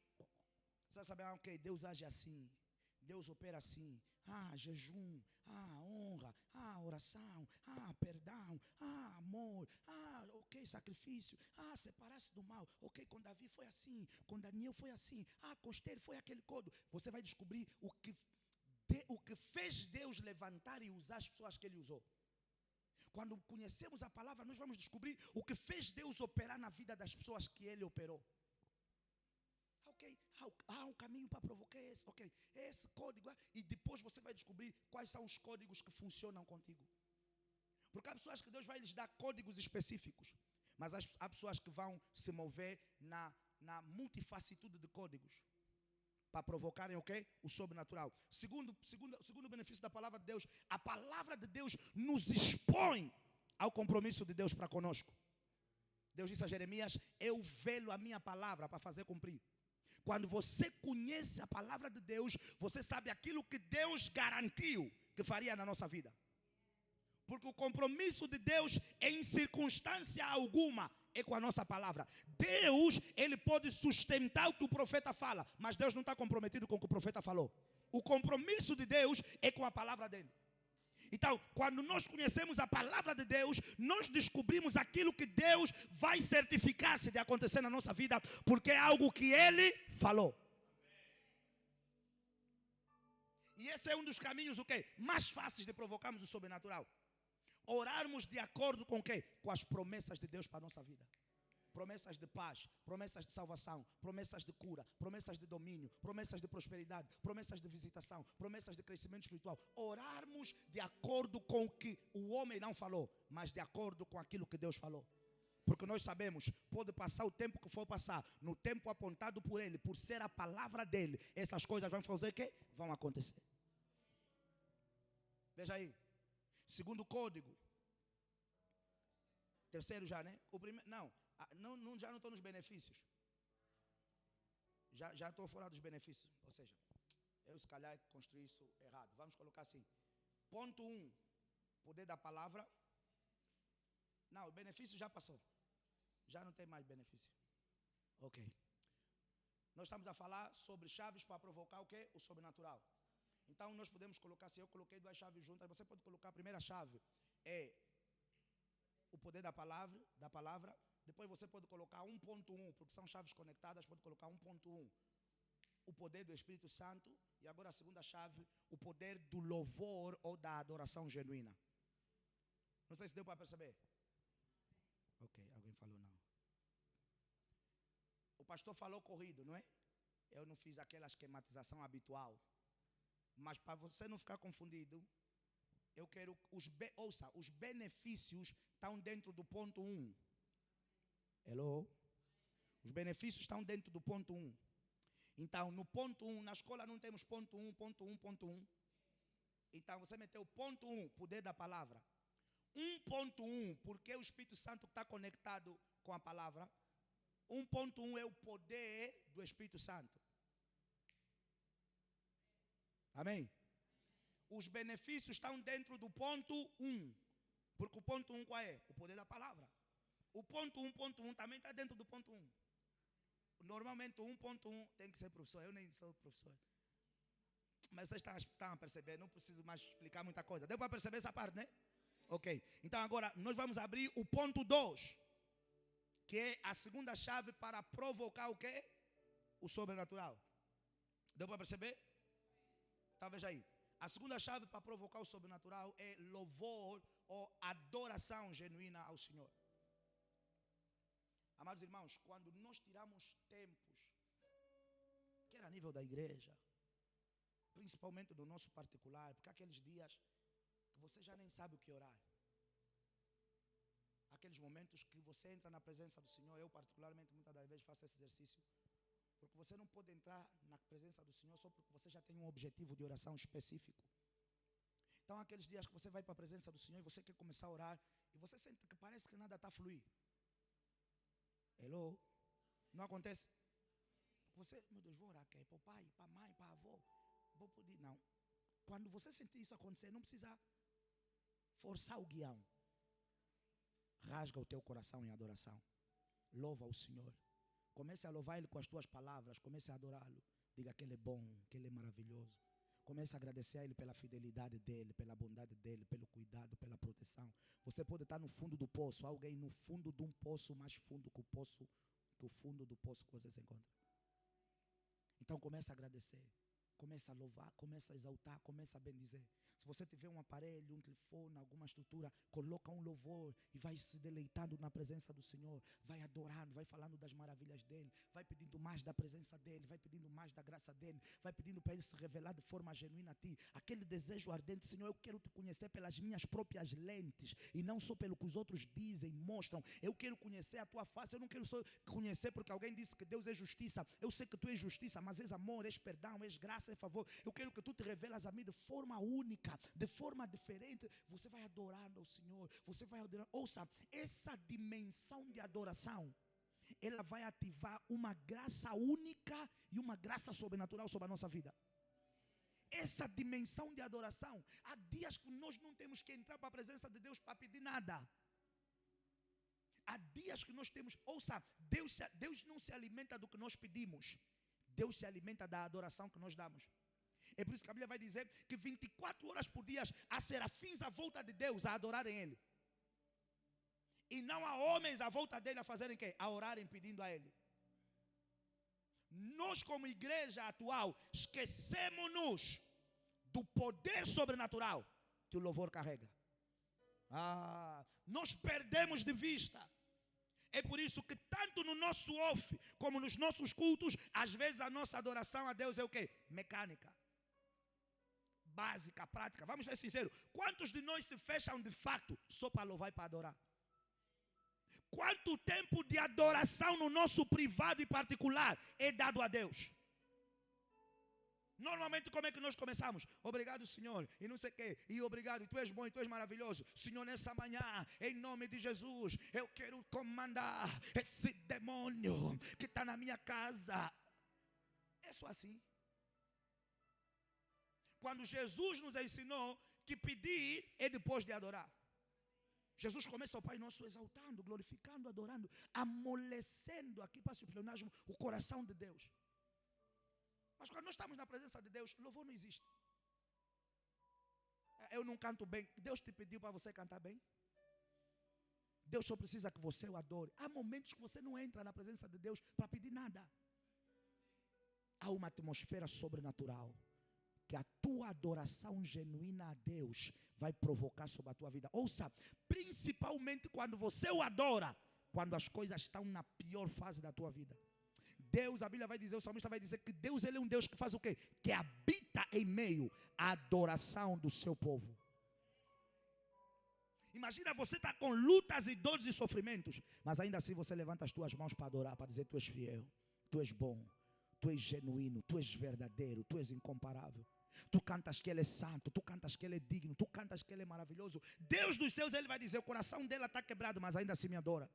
Você vai saber, ok, Deus age assim, Deus opera assim. Jejum, honra, oração, perdão, amor, ok, sacrifício, separar-se do mal. Ok, com Davi foi assim, com Daniel foi assim, com Esther foi aquele codo. Você vai descobrir o que fez Deus levantar e usar as pessoas que Ele usou. Quando conhecemos a palavra, nós vamos descobrir o que fez Deus operar na vida das pessoas que Ele operou. Ok, há um caminho para provocar esse, ok, esse código, e depois você vai descobrir quais são os códigos que funcionam contigo. Porque há pessoas que Deus vai lhes dar códigos específicos, mas há pessoas que vão se mover na multifacitude de códigos para provocarem, ok, o sobrenatural. Segundo benefício da palavra de Deus, a palavra de Deus nos expõe ao compromisso de Deus para conosco. Deus disse a Jeremias: eu velo a minha palavra para fazer cumprir. Quando você conhece a palavra de Deus, você sabe aquilo que Deus garantiu que faria na nossa vida. Porque o compromisso de Deus, em circunstância alguma, é com a nossa palavra. Deus, Ele pode sustentar o que o profeta fala, mas Deus não está comprometido com o que o profeta falou. O compromisso de Deus é com a palavra dele. Então, quando nós conhecemos a palavra de Deus, nós descobrimos aquilo que Deus vai certificar-se de acontecer na nossa vida, porque é algo que Ele falou. E esse é um dos caminhos, mais fáceis de provocarmos o sobrenatural. Orarmos de acordo com o quê? Com as promessas de Deus para a nossa vida. Promessas de paz, promessas de salvação, promessas de cura, promessas de domínio, promessas de prosperidade, promessas de visitação, promessas de crescimento espiritual. Orarmos de acordo com o que o homem não falou, mas de acordo com aquilo que Deus falou. Porque nós sabemos, pode passar o tempo que for passar, no tempo apontado por Ele, por ser a palavra dEle, essas coisas vão fazer o quê? Vão acontecer. Veja aí. Segundo código. Terceiro já, né? O primeiro, já não estou nos benefícios. Já estou fora dos benefícios. Ou seja, eu se calhar construí isso errado. Vamos colocar assim. Ponto 1, poder da palavra. Não, o benefício já passou. Já não tem mais benefício. Ok. Nós estamos a falar sobre chaves para provocar o quê? O sobrenatural. Então nós podemos colocar, se eu coloquei 2 chaves juntas, você pode colocar a primeira chave é o poder da palavra. Depois você pode colocar 1.1, porque são chaves conectadas, pode colocar 1.1. O poder do Espírito Santo. E agora a segunda chave, o poder do louvor ou da adoração genuína. Não sei se deu para perceber. Ok, alguém falou não. O pastor falou corrido, não é? Eu não fiz aquela esquematização habitual. Mas para você não ficar confundido, eu quero, os benefícios estão dentro do ponto 1. Hello? Os benefícios estão dentro do ponto 1. Então, no ponto 1, na escola não temos ponto 1, ponto 1, ponto 1. Então, você meteu ponto 1, poder da palavra. 1.1, porque o Espírito Santo está conectado com a palavra. 1.1 é o poder do Espírito Santo. Amém? Os benefícios estão dentro do ponto 1. Porque o ponto 1 qual é? O poder da palavra. O ponto 1.1 também está dentro do ponto 1. Normalmente o 1.1 tem que ser professor. Eu nem sou professor. Mas vocês estão a perceber, não preciso mais explicar muita coisa. Deu para perceber essa parte, né? Ok. Então agora nós vamos abrir o ponto 2. Que é a segunda chave para provocar o quê? O sobrenatural. Deu para perceber? Então veja aí. A segunda chave para provocar o sobrenatural é louvor ou adoração genuína ao Senhor. Amados irmãos, quando nós tiramos tempos, quer a nível da igreja, principalmente do nosso particular, porque há aqueles dias que você já nem sabe o que orar. Aqueles momentos que você entra na presença do Senhor, eu particularmente muitas das vezes faço esse exercício, porque você não pode entrar na presença do Senhor só porque você já tem um objetivo de oração específico. Então, há aqueles dias que você vai para a presença do Senhor e você quer começar a orar e você sente que parece que nada está a fluir. Hello? Não acontece? Você, meu Deus, vou orar aqui para o pai, para a mãe, para a avó. Vou pedir. Não. Quando você sentir isso acontecer, não precisa forçar o guião. Rasga o teu coração em adoração. Louva o Senhor. Comece a louvar Ele com as tuas palavras. Comece a adorá-lo. Diga que Ele é bom, que Ele é maravilhoso. Comece a agradecer a Ele pela fidelidade dEle, pela bondade dEle, pelo cuidado, pela proteção. Você pode estar no fundo do poço. Alguém no fundo de um poço mais fundo que o fundo do poço que você se encontra. Então comece a agradecer. Comece a louvar, comece a exaltar, comece a bendizer. Se você tiver um aparelho, um telefone, alguma estrutura, coloca um louvor e vai se deleitando na presença do Senhor. Vai adorando, vai falando das maravilhas dEle. Vai pedindo mais da presença dEle, vai pedindo mais da graça dEle. Vai pedindo para Ele se revelar de forma genuína a ti. Aquele desejo ardente, Senhor, eu quero te conhecer pelas minhas próprias lentes e não só pelo que os outros dizem, mostram. Eu quero conhecer a tua face, eu não quero só conhecer porque alguém disse que Deus é justiça. Eu sei que tu és justiça, mas és amor, és perdão, és graça, é favor. Eu quero que tu te revelas a mim de forma única, de forma diferente. Você vai adorando ao Senhor, você vai adorando. Ouça, essa dimensão de adoração, ela vai ativar uma graça única e uma graça sobrenatural sobre a nossa vida. Essa dimensão de adoração, há dias que nós não temos que entrar para a presença de Deus para pedir nada. Há dias que nós temos, ouça, Deus não se alimenta do que nós pedimos. Deus se alimenta da adoração que nós damos. É por isso que a Bíblia vai dizer que 24 horas por dia há serafins à volta de Deus a adorarem Ele. E não há homens à volta dele a fazerem o quê? A orarem pedindo a Ele. Nós como igreja atual esquecemos-nos do poder sobrenatural que o louvor carrega. Nós perdemos de vista. É por isso que tanto no nosso off como nos nossos cultos, às vezes a nossa adoração a Deus é o quê? Mecânica. Básica, prática. Vamos ser sinceros. Quantos de nós se fecham de fato só para louvar e para adorar? Quanto tempo de adoração no nosso privado e particular é dado a Deus? Normalmente como é que nós começamos? Obrigado, Senhor, e não sei o quê, e obrigado, e Tu és bom, e Tu és maravilhoso. Senhor, nessa manhã, em nome de Jesus, eu quero comandar esse demônio que está na minha casa. É só assim. Quando Jesus nos ensinou que pedir é depois de adorar. Jesus começa o Pai Nosso exaltando, glorificando, adorando, amolecendo, aqui para o pleonasmo, o coração de Deus. Mas quando nós estamos na presença de Deus, louvor não existe. Eu não canto bem. Deus te pediu para você cantar bem? Deus só precisa que você o adore. Há momentos que você não entra na presença de Deus para pedir nada. Há uma atmosfera sobrenatural que a tua adoração genuína a Deus vai provocar sobre a tua vida. Ouça, principalmente quando você o adora, quando as coisas estão na pior fase da tua vida. Deus, a Bíblia vai dizer, o salmista vai dizer que Deus, Ele é um Deus que faz o quê? Que habita em meio à adoração do seu povo. Imagina você estar com lutas e dores e sofrimentos, mas ainda assim você levanta as tuas mãos para adorar, para dizer: Tu és fiel, Tu és bom, Tu és genuíno, Tu és verdadeiro, Tu és incomparável. Tu cantas que Ele é santo, tu cantas que Ele é digno, tu cantas que Ele é maravilhoso. Deus dos céus, Ele vai dizer: o coração dela está quebrado, mas ainda assim me adora.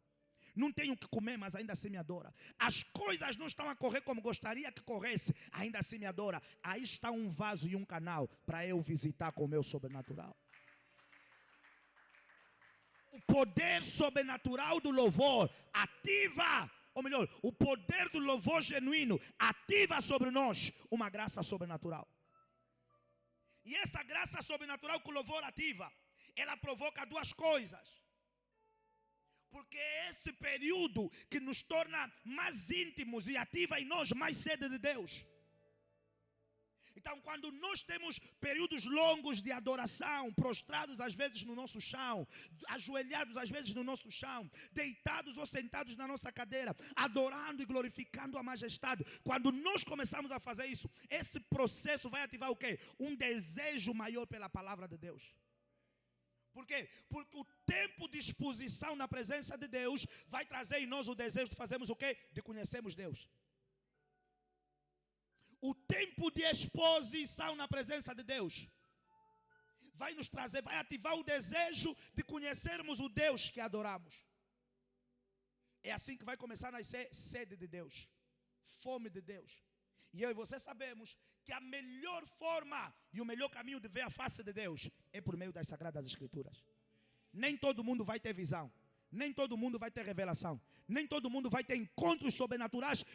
Não tenho o que comer, mas ainda assim me adora. As coisas não estão a correr como gostaria que corresse, ainda assim me adora. Aí está um vaso e um canal para eu visitar com o meu sobrenatural. O poder sobrenatural do louvor ativa, ou melhor, o poder do louvor genuíno ativa sobre nós uma graça sobrenatural. E essa graça sobrenatural que o louvor ativa, ela provoca duas coisas. Porque é esse período que nos torna mais íntimos e ativa em nós mais sede de Deus. Então, quando nós temos períodos longos de adoração, prostrados às vezes no nosso chão, ajoelhados às vezes no nosso chão, deitados ou sentados na nossa cadeira, adorando e glorificando a majestade, quando nós começamos a fazer isso, esse processo vai ativar o quê? Um desejo maior pela palavra de Deus. Por quê? Porque o tempo de exposição na presença de Deus vai trazer em nós o desejo de fazermos o quê? De conhecermos Deus. O tempo de exposição na presença de Deus vai nos trazer, vai ativar o desejo de conhecermos o Deus que adoramos. É assim que vai começar a nascer sede de Deus, fome de Deus. E eu e você sabemos que a melhor forma e o melhor caminho de ver a face de Deus é por meio das Sagradas Escrituras. Nem todo mundo vai ter visão, nem todo mundo vai ter revelação, nem todo mundo vai ter encontros sobrenaturais,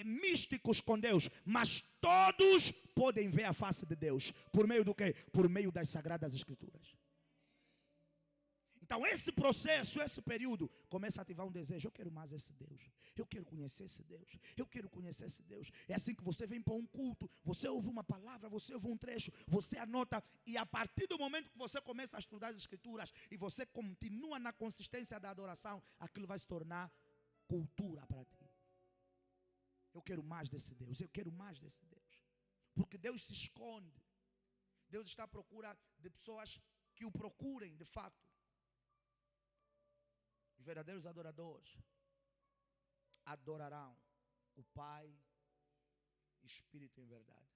místicos com Deus, mas todos podem ver a face de Deus. Por meio do quê? Por meio das Sagradas Escrituras. Então esse processo, esse período, começa a ativar um desejo. Eu quero mais esse Deus. Eu quero conhecer esse Deus. Eu quero conhecer esse Deus. É assim que você vem para um culto, você ouve uma palavra, você ouve um trecho, você anota. E a partir do momento que você começa a estudar as Escrituras e você continua na consistência da adoração, aquilo vai se tornar cultura para ti. Eu quero mais desse Deus. Eu quero mais desse Deus. Porque Deus se esconde. Deus está à procura de pessoas que o procurem de fato. Os verdadeiros adoradores adorarão o Pai, Espírito em verdade.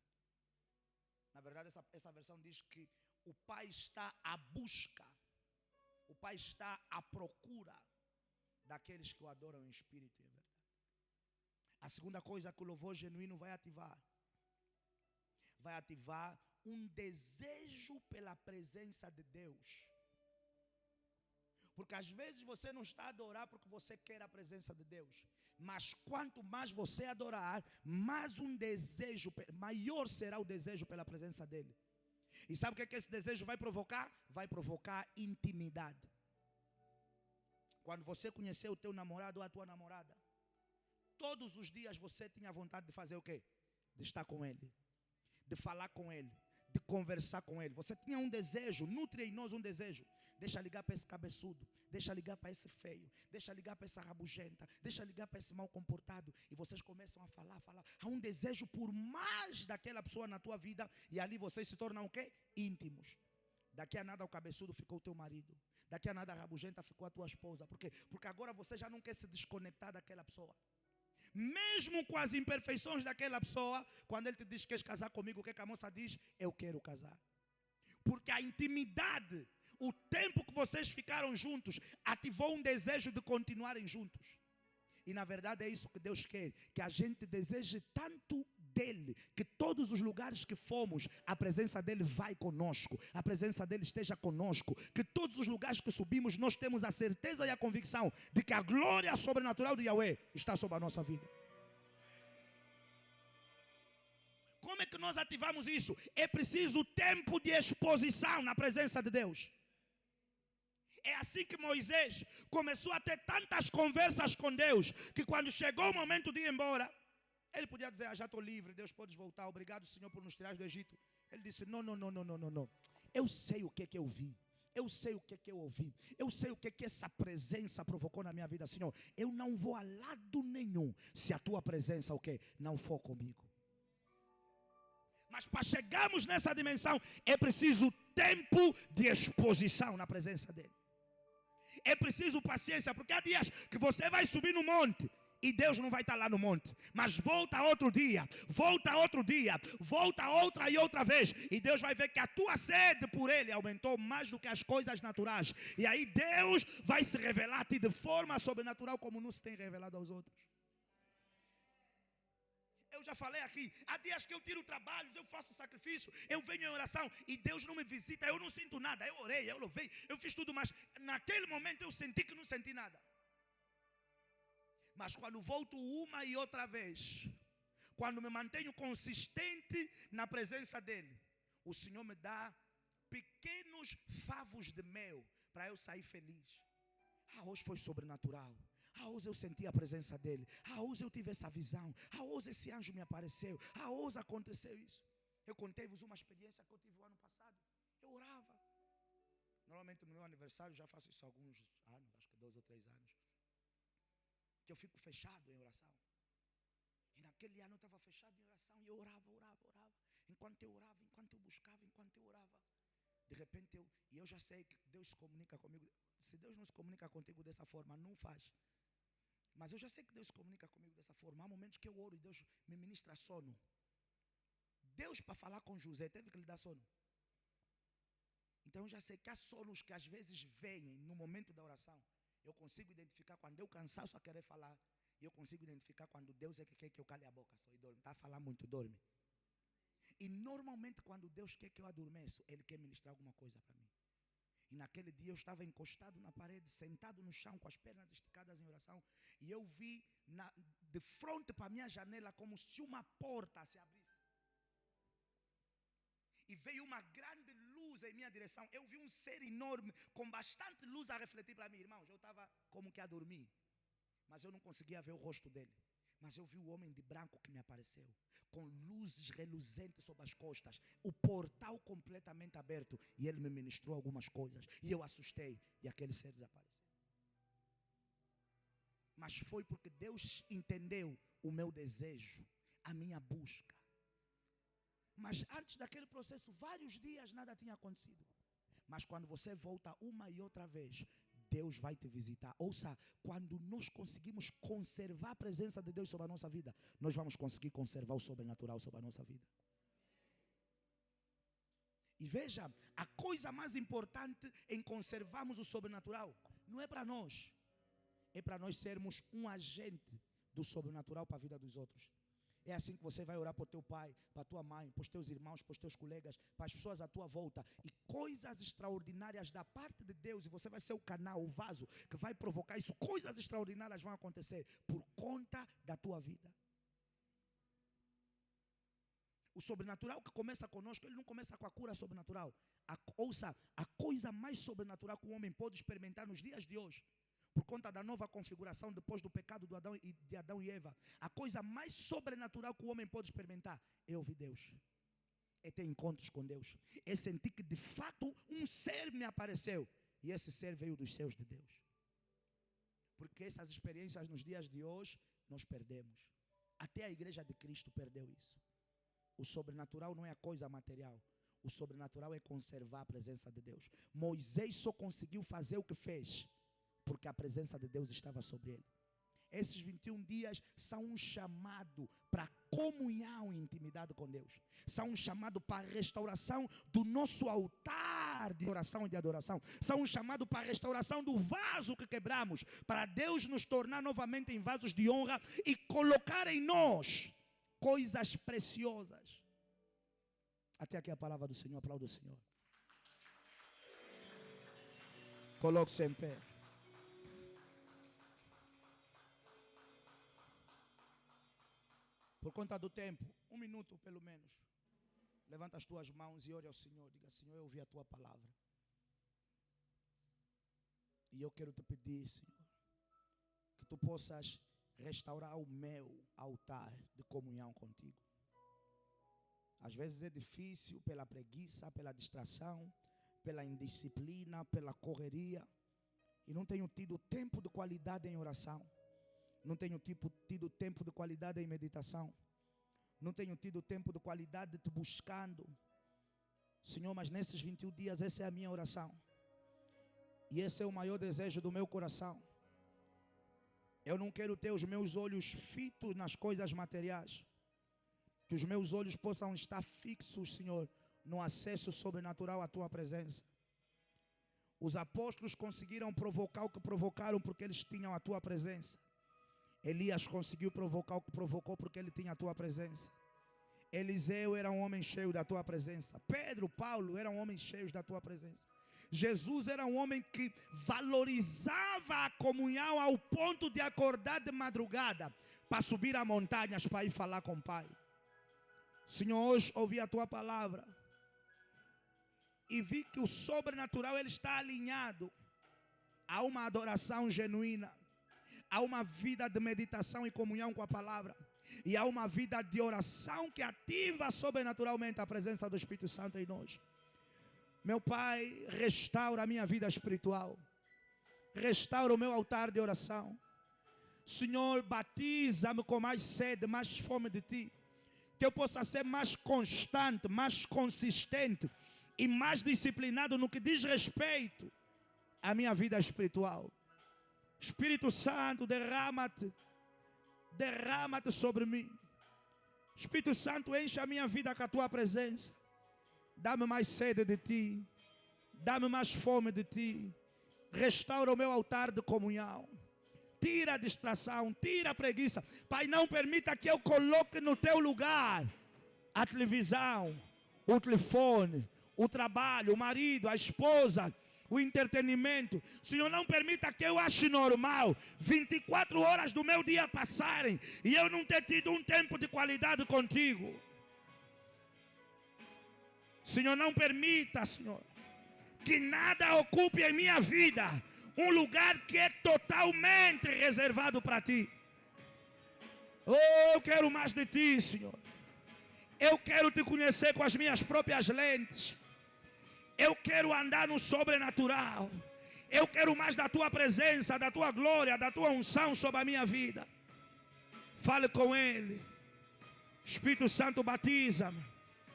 Na verdade, essa versão diz que o Pai está à busca, o Pai está à procura daqueles que o adoram em Espírito e em verdade. A segunda coisa que o louvor genuíno vai ativar um desejo pela presença de Deus. Porque às vezes você não está a adorar porque você quer a presença de Deus. Mas quanto mais você adorar, mais um desejo, maior será o desejo pela presença dEle. E sabe o que esse desejo vai provocar? Vai provocar intimidade. Quando você conheceu o teu namorado ou a tua namorada, todos os dias você tinha vontade de fazer o quê? De estar com ele, de falar com ele, de conversar com ele. Você tinha um desejo, nutre em nós um desejo. Deixa ligar para esse cabeçudo, deixa ligar para esse feio, deixa ligar para essa rabugenta, deixa ligar para esse mal comportado. E vocês começam a falar. Há um desejo por mais daquela pessoa na tua vida. E ali vocês se tornam o quê? Íntimos. Daqui a nada o cabeçudo ficou o teu marido. Daqui a nada a rabugenta ficou a tua esposa. Por quê? Porque agora você já não quer se desconectar daquela pessoa. Mesmo com as imperfeições daquela pessoa, quando ele te diz que queres casar comigo, o que a moça diz? Eu quero casar. Porque a intimidade, o tempo que vocês ficaram juntos, ativou um desejo de continuarem juntos. E na verdade é isso que Deus quer, que a gente deseje tanto dEle, que todos os lugares que fomos, a presença dEle vai conosco, a presença dEle esteja conosco, que todos os lugares que subimos, nós temos a certeza e a convicção de que a glória sobrenatural de Yahweh está sobre a nossa vida. Como é que nós ativamos isso? É preciso tempo de exposição na presença de Deus. É assim que Moisés começou a ter tantas conversas com Deus, que quando chegou o momento de ir embora, ele podia dizer, já estou livre, Deus pode voltar, obrigado Senhor por nos tirar do Egito. Ele disse, não. Eu sei o que eu vi. Eu sei o que eu ouvi. Eu sei o que essa presença provocou na minha vida, Senhor. Eu não vou a lado nenhum se a tua presença, não for comigo. Mas para chegarmos nessa dimensão, é preciso tempo de exposição na presença dEle. É preciso paciência, porque há dias que você vai subir no monte e Deus não vai estar lá no monte. Mas volta outro dia, volta outra e outra vez. E Deus vai ver que a tua sede por Ele aumentou mais do que as coisas naturais. E aí Deus vai se revelar a ti de forma sobrenatural como não se tem revelado aos outros. Eu já falei aqui, há dias que eu tiro trabalhos, eu faço sacrifício, eu venho em oração e Deus não me visita, eu não sinto nada. Eu orei, eu louvei, eu fiz tudo, mas naquele momento eu senti que não senti nada. Mas quando volto uma e outra vez, quando me mantenho consistente na presença dEle, o Senhor me dá pequenos favos de mel para eu sair feliz. Hoje foi sobrenatural. Hoje eu senti a presença dEle. Hoje eu tive essa visão. Hoje esse anjo me apareceu. Hoje aconteceu isso. Eu contei-vos uma experiência que eu tive o ano passado. Eu orava. Normalmente no meu aniversário, já faço isso há alguns anos, acho que 2 ou 3 anos, que eu fico fechado em oração. E naquele ano eu estava fechado em oração e eu orava. Enquanto eu orava, enquanto eu buscava, enquanto eu orava. De repente eu já sei que Deus se comunica comigo. Se Deus não se comunica contigo dessa forma, não faz. Mas eu já sei que Deus se comunica comigo dessa forma. Há momentos que eu oro e Deus me ministra sono. Deus, para falar com José, teve que lhe dar sono. Então eu já sei que há sonos que às vezes vêm no momento da oração. Eu consigo identificar quando eu cansaço a querer falar. E eu consigo identificar quando Deus é que quer que eu cale a boca só e dorme. Está a falar muito, dorme. E normalmente quando Deus quer que eu adormeço, Ele quer ministrar alguma coisa para mim. E naquele dia eu estava encostado na parede, sentado no chão, com as pernas esticadas em oração. E eu vi de frente para a minha janela como se uma porta se abrisse. E veio uma grande luz em minha direção. Eu vi um ser enorme, com bastante luz a refletir para mim. Irmãos, eu estava como que a dormir. Mas eu não conseguia ver o rosto dele. Mas eu vi o homem de branco que me apareceu, com luzes reluzentes sobre as costas, o portal completamente aberto. E ele me ministrou algumas coisas. E eu assustei. E aquele ser desapareceu. Mas foi porque Deus entendeu o meu desejo, a minha busca. Mas antes daquele processo, vários dias nada tinha acontecido. Mas quando você volta uma e outra vez, Deus vai te visitar. Ouça, quando nós conseguimos conservar a presença de Deus sobre a nossa vida, nós vamos conseguir conservar o sobrenatural sobre a nossa vida. E veja, a coisa mais importante em conservarmos o sobrenatural não é para nós. É para nós sermos um agente do sobrenatural para a vida dos outros. É assim que você vai orar para o teu pai, para a tua mãe, para os teus irmãos, para os teus colegas, para as pessoas à tua volta. E coisas extraordinárias da parte de Deus, e você vai ser o canal, o vaso que vai provocar isso. Coisas extraordinárias vão acontecer por conta da tua vida. O sobrenatural que começa conosco, ele não começa com a cura sobrenatural. Ouça, a coisa mais sobrenatural que o homem pode experimentar nos dias de hoje, por conta da nova configuração depois do pecado de Adão e Eva, a coisa mais sobrenatural que o homem pode experimentar é ouvir Deus, é ter encontros com Deus, é sentir que de fato um ser me apareceu, e esse ser veio dos céus de Deus. Porque essas experiências nos dias de hoje nós perdemos. Até a igreja de Cristo perdeu isso. O sobrenatural não é a coisa material. O sobrenatural é conservar a presença de Deus. Moisés só conseguiu fazer o que fez porque a presença de Deus estava sobre ele. Esses 21 dias são um chamado para comunhão e intimidade com Deus. São um chamado para a restauração do nosso altar de oração e de adoração. São um chamado para a restauração do vaso que quebramos, para Deus nos tornar novamente em vasos de honra e colocar em nós coisas preciosas. Até aqui a palavra do Senhor. Aplauda o Senhor. Coloque-se em pé. Por conta do tempo, 1 minuto pelo menos. Levanta as tuas mãos e ore ao Senhor. Diga: Senhor, eu ouvi a tua palavra. E eu quero te pedir, Senhor, que tu possas restaurar o meu altar de comunhão contigo. Às vezes é difícil pela preguiça, pela distração, pela indisciplina, pela correria. E não tenho tido tempo de qualidade em oração. Não tenho tido tempo de qualidade em meditação. Não tenho tido tempo de qualidade de te buscando. Senhor, mas nesses 21 dias essa é a minha oração. E esse é o maior desejo do meu coração. Eu não quero ter os meus olhos fitos nas coisas materiais. Que os meus olhos possam estar fixos, Senhor, no acesso sobrenatural à tua presença. Os apóstolos conseguiram provocar o que provocaram porque eles tinham a tua presença. Elias conseguiu provocar o que provocou porque ele tinha a tua presença. Eliseu era um homem cheio da tua presença. Pedro, Paulo eram homens cheios da tua presença. Jesus era um homem que valorizava a comunhão ao ponto de acordar de madrugada para subir a montanhas para ir falar com o Pai. Senhor, hoje ouvi a tua palavra e vi que o sobrenatural ele está alinhado a uma adoração genuína, há uma vida de meditação e comunhão com a palavra. E há uma vida de oração que ativa sobrenaturalmente a presença do Espírito Santo em nós. Meu Pai, restaura a minha vida espiritual. Restaura o meu altar de oração. Senhor, batiza-me com mais sede, mais fome de Ti. Que eu possa ser mais constante, mais consistente e mais disciplinado no que diz respeito à minha vida espiritual. Espírito Santo, derrama-te sobre mim. Espírito Santo, enche a minha vida com a tua presença. Dá-me mais sede de Ti, dá-me mais fome de Ti. restaura o meu altar de comunhão. Tira a distração, tira a preguiça. Pai, não permita que eu coloque no teu lugar a televisão, o telefone, o trabalho, o marido, a esposa, o entretenimento. Senhor, não permita que eu ache normal 24 horas do meu dia passarem e eu não ter tido um tempo de qualidade contigo. Senhor, não permita, Senhor, que nada ocupe em minha vida um lugar que é totalmente reservado para ti. Oh, eu quero mais de ti, Senhor. Eu quero te conhecer com as minhas próprias lentes. Eu quero andar no sobrenatural. Eu quero mais da tua presença, da tua glória, da tua unção sobre a minha vida. Fale com Ele. Espírito Santo, batiza-me.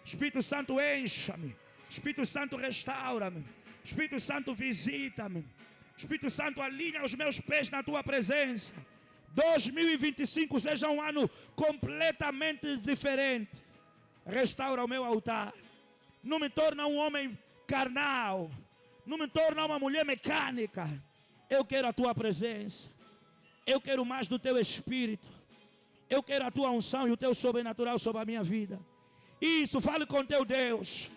Espírito Santo, encha-me. Espírito Santo, restaura-me. Espírito Santo, visita-me. Espírito Santo, alinha os meus pés na tua presença. 2025 seja um ano completamente diferente. Restaura o meu altar. Não me torna um homem carnal. Não me torna uma mulher mecânica. Eu quero a tua presença. Eu quero mais do teu Espírito. Eu quero a tua unção e o teu sobrenatural sobre a minha vida. Isso, fale com teu Deus.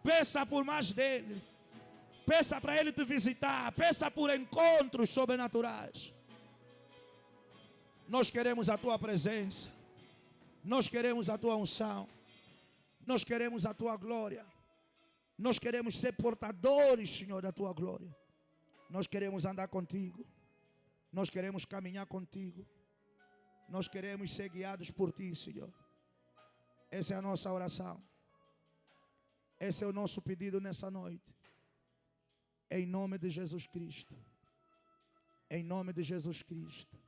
Peça por mais dele. Peça para ele te visitar. Peça por encontros sobrenaturais. Nós queremos a tua presença. Nós queremos a tua unção. Nós queremos a tua glória. Nós queremos ser portadores, Senhor, da tua glória. Nós queremos andar contigo. Nós queremos caminhar contigo. Nós queremos ser guiados por ti, Senhor. Essa é a nossa oração. Esse é o nosso pedido nessa noite. Em nome de Jesus Cristo. Em nome de Jesus Cristo.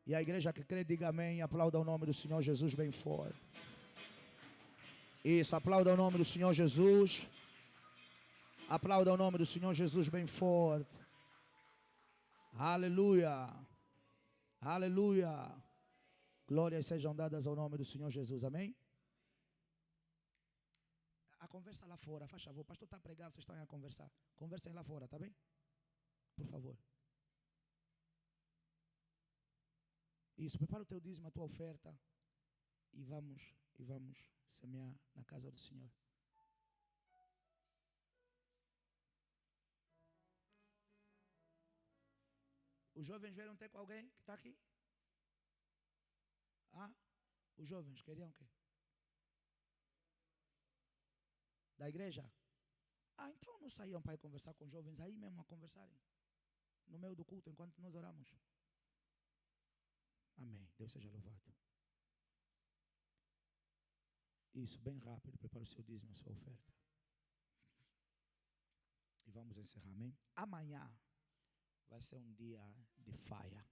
E a igreja que crê, diga amém e aplauda o nome do Senhor Jesus bem forte. Isso, aplauda o nome do Senhor Jesus. Aplauda o nome do Senhor Jesus bem forte. Aleluia. Aleluia. Glórias sejam dadas ao nome do Senhor Jesus, amém? A conversa lá fora, faz favor. O pastor está a pregar, vocês estão a conversar. Conversem lá fora, tá bem? Por favor. Isso, prepara o teu dízimo, a tua oferta. E vamos semear na casa do Senhor. Os jovens vieram ter com alguém que está aqui? Ah, os jovens queriam o quê? Da igreja? Ah, então não saíam para ir conversar com os jovens aí mesmo a conversarem? No meio do culto, enquanto nós oramos. Amém. Deus seja louvado. Isso, bem rápido. Prepara o seu dízimo, a sua oferta. E vamos encerrar, amém? Amanhã vai ser um dia de faia.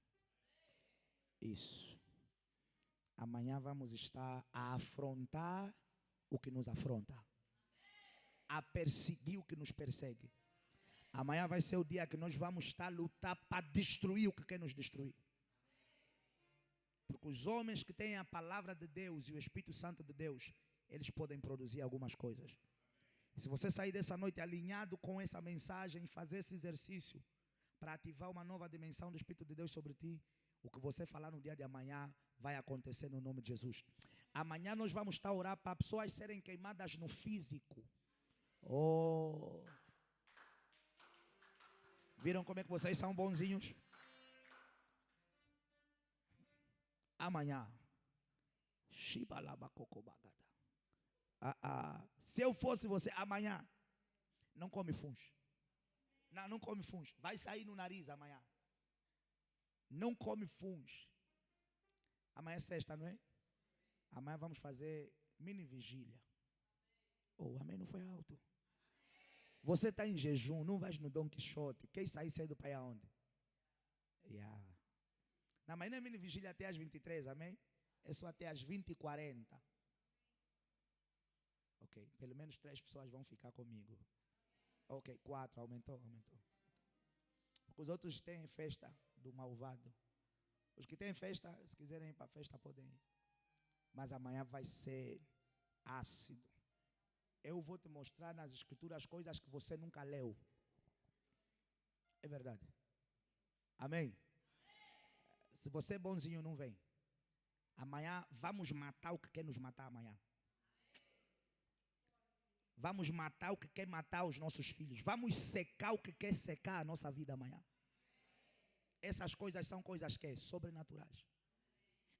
Isso. Amanhã vamos estar a afrontar o que nos afronta. A perseguir o que nos persegue. Amanhã vai ser o dia que nós vamos estar a lutar para destruir o que quer nos destruir. Porque os homens que têm a palavra de Deus e o Espírito Santo de Deus, eles podem produzir algumas coisas. E se você sair dessa noite alinhado com essa mensagem e fazer esse exercício para ativar uma nova dimensão do Espírito de Deus sobre ti, o que você falar no dia de amanhã vai acontecer no nome de Jesus. Amanhã nós vamos estar a orar para pessoas serem queimadas no físico. Oh! Viram como é que vocês são bonzinhos? Amanhã. Se eu fosse você, amanhã, não come funge. Não come funge. Vai sair no nariz amanhã. Não come funge. Amanhã é sexta, não é? Amanhã vamos fazer mini vigília. Oh, amém, não foi alto. Você está em jejum, não vais no Dom Quixote. Quer sair cedo para ir aonde? Yeah. Não, mas não é mini vigília até às 23, amém? É só até às 20h40. Ok, pelo menos 3 pessoas vão ficar comigo. Ok, 4, aumentou. Os outros têm festa do malvado. Os que têm festa, se quiserem ir para a festa, podem ir. Mas amanhã vai ser ácido. Eu vou te mostrar nas escrituras coisas que você nunca leu. verdade? Amém? Se você é bonzinho, não vem. Amanhã vamos matar o que quer nos matar amanhã. Vamos matar o que quer matar os nossos filhos. Vamos secar o que quer secar a nossa vida amanhã. Essas coisas são coisas que sobrenaturais.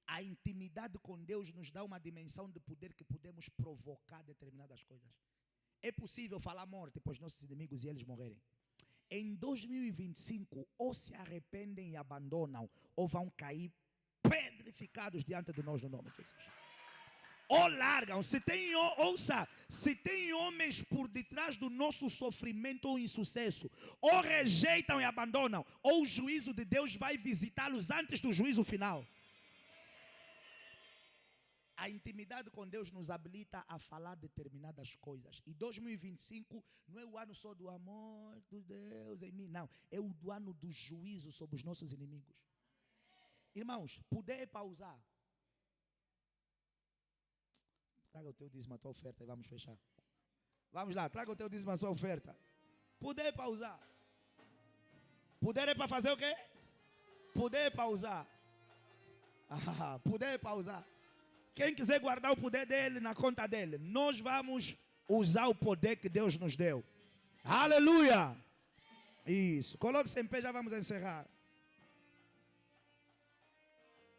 A intimidade com Deus nos dá uma dimensão de poder que podemos provocar determinadas coisas. É possível falar morte para os nossos inimigos e eles morrerem. Em 2025, ou se arrependem e abandonam, ou vão cair pedrificados diante de nós no nome de Jesus. Ou largam, se tem homens por detrás do nosso sofrimento ou insucesso, ou rejeitam e abandonam, ou o juízo de Deus vai visitá-los antes do juízo final. A intimidade com Deus nos habilita a falar determinadas coisas. E 2025 não é o ano só do amor de Deus em mim, não. É o do ano do juízo sobre os nossos inimigos. Irmãos, poder é para usar. Traga o teu dízimo, a tua oferta e vamos fechar. Vamos lá, traga o teu dízimo, a sua oferta. Poder é para usar. Poder é para fazer o quê? Poder é para usar. Poder é para usar. Quem quiser guardar o poder dele na conta dele, nós vamos usar o poder que Deus nos deu. Aleluia! Isso. Coloque-se em pé, já vamos encerrar.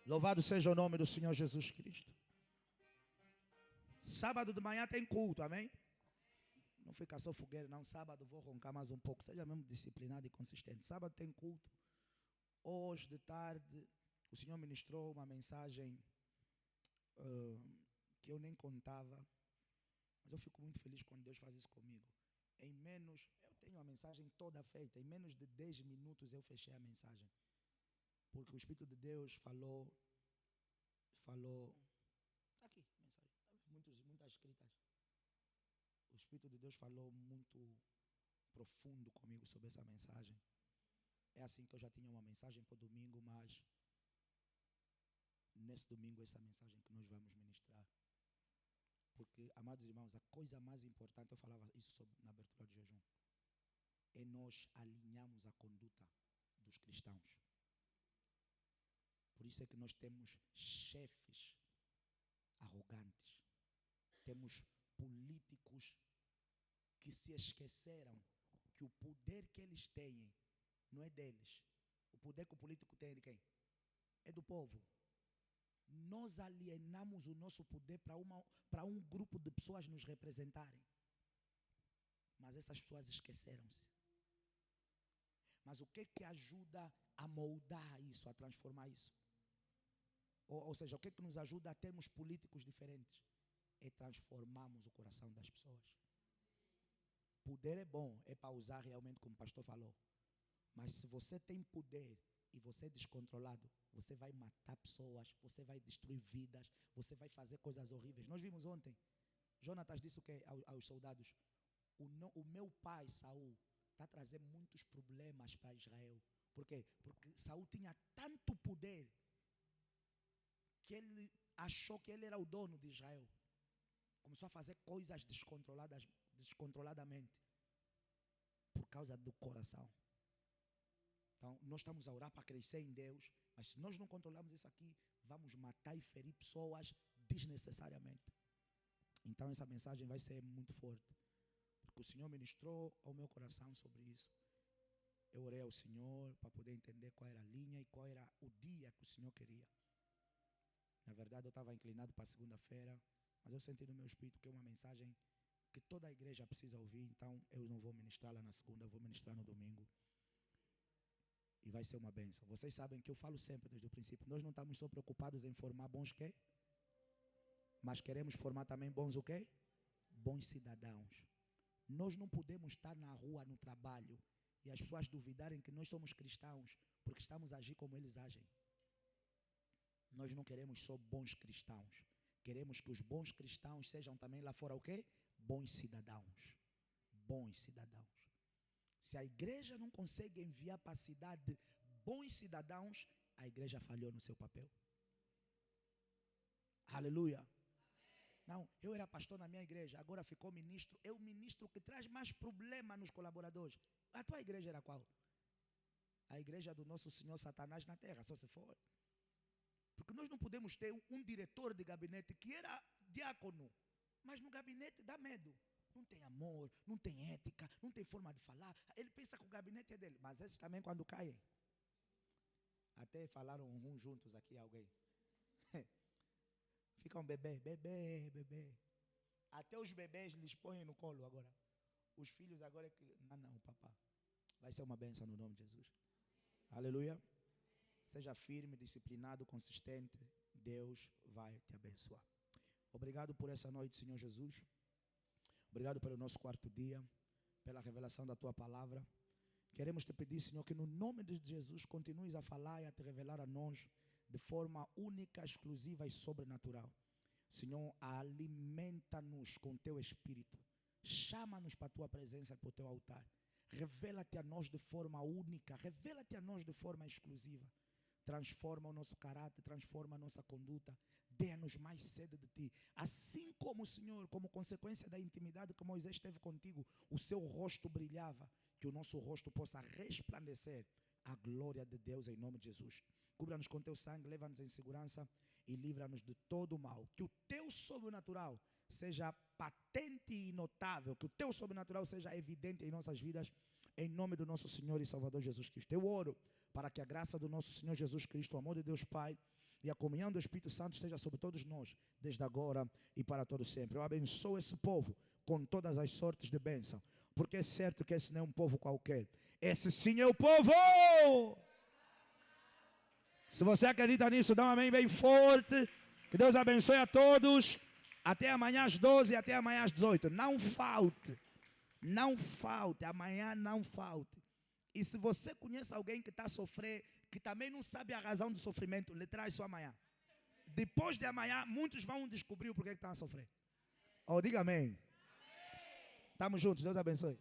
Louvado seja o nome do Senhor Jesus Cristo. Sábado de manhã tem culto, amém? Não fica só fogueira, não. Sábado vou roncar mais um pouco. Seja mesmo disciplinado e consistente. Sábado tem culto. Hoje de tarde, o Senhor ministrou uma mensagem que eu nem contava. Mas eu fico muito feliz quando Deus faz isso comigo. Eu tenho a mensagem toda feita. Em menos de 10 minutos eu fechei a mensagem. Porque o Espírito de Deus falou. Está aqui, mensagem. Muitas escritas. O Espírito de Deus falou muito profundo comigo sobre essa mensagem. É assim que eu já tinha uma mensagem para o domingo, mas nesse domingo essa mensagem que nós vamos ministrar. Porque, amados irmãos, a coisa mais importante, eu falava isso na abertura do jejum, é nós alinharmos a conduta dos cristãos. Por isso é que nós temos chefes arrogantes. Temos políticos que se esqueceram que o poder que eles têm não é deles. O poder que o político tem é de quem? É do povo. Nós alienamos o nosso poder para um grupo de pessoas nos representarem. Mas essas pessoas esqueceram-se. Mas o que ajuda a moldar isso, a transformar isso? Ou seja, o que nos ajuda a termos políticos diferentes? É transformarmos o coração das pessoas. Poder é bom, é para usar realmente como o pastor falou. Mas se você tem poder e você é descontrolado, você vai matar pessoas, você vai destruir vidas, você vai fazer coisas horríveis. Nós vimos ontem, Jonatas disse o que aos soldados? O meu pai, Saul, está trazendo muitos problemas para Israel. Por quê? Porque Saul tinha tanto poder que ele achou que ele era o dono de Israel. Começou a fazer coisas descontroladamente por causa do coração. Então, nós estamos a orar para crescer em Deus, mas se nós não controlarmos isso aqui, vamos matar e ferir pessoas desnecessariamente. Então, essa mensagem vai ser muito forte, porque o Senhor ministrou ao meu coração sobre isso. Eu orei ao Senhor para poder entender qual era a linha e qual era o dia que o Senhor queria. Na verdade, eu estava inclinado para segunda-feira, mas eu senti no meu espírito que é uma mensagem que toda a igreja precisa ouvir, então eu não vou ministrar lá na segunda, eu vou ministrar no domingo. E vai ser uma bênção. Vocês sabem que eu falo sempre desde o princípio, nós não estamos só preocupados em formar bons quê? Mas queremos formar também bons o quê? Bons cidadãos. Nós não podemos estar na rua, no trabalho, e as pessoas duvidarem que nós somos cristãos, porque estamos a agir como eles agem. Nós não queremos só bons cristãos. Queremos que os bons cristãos sejam também lá fora o quê? Bons cidadãos. Bons cidadãos. Se a igreja não consegue enviar para a cidade bons cidadãos, a igreja falhou no seu papel. Aleluia. Não, eu era pastor na minha igreja, agora ficou ministro. É o ministro que traz mais problema nos colaboradores. A tua igreja era qual? a igreja do nosso Senhor Satanás na terra, só se for. Porque nós não podemos ter um diretor de gabinete que era diácono, mas no gabinete dá medo. Não tem amor, não tem ética, não tem forma de falar. Ele pensa que o gabinete é dele, mas esses também quando caem. Até falaram uns juntos aqui, alguém. Fica um bebê. Até os bebês lhes põem no colo agora. Os filhos agora é que... Não, papá. Vai ser uma bênção no nome de Jesus. Aleluia. Seja firme, disciplinado, consistente. Deus vai te abençoar. Obrigado por essa noite, Senhor Jesus. Obrigado pelo nosso quarto dia, pela revelação da Tua palavra. Queremos te pedir, Senhor, que no nome de Jesus continues a falar e a te revelar a nós de forma única, exclusiva e sobrenatural. Senhor, alimenta-nos com Teu Espírito. Chama-nos para a Tua presença, para o Teu altar. Revela-te a nós de forma única, revela-te a nós de forma exclusiva. Transforma o nosso caráter, transforma a nossa conduta. Dê-nos mais sede de Ti. Assim como, Senhor, como consequência da intimidade que Moisés teve contigo, o seu rosto brilhava, que o nosso rosto possa resplandecer a glória de Deus em nome de Jesus. Cubra-nos com Teu sangue, leva-nos em segurança e livra-nos de todo o mal. Que o Teu sobrenatural seja patente e notável, que o Teu sobrenatural seja evidente em nossas vidas, em nome do nosso Senhor e Salvador Jesus Cristo. Eu oro para que a graça do nosso Senhor Jesus Cristo, o amor de Deus Pai e a comunhão do Espírito Santo esteja sobre todos nós, desde agora e para todo sempre. Eu abençoo esse povo com todas as sortes de bênção, porque é certo que esse não é um povo qualquer. Esse sim é o povo! Se você acredita nisso, dá um amém bem forte. Que Deus abençoe a todos. Até amanhã às 12 e até amanhã às 18. Não falte. Não falte. Amanhã não falte. E se você conhece alguém que está a sofrer, que também não sabe a razão do sofrimento, lhe traz isso amanhã. Depois de amanhã, muitos vão descobrir o porquê que estão a sofrer. Oh, diga amém. Estamos juntos. Deus abençoe.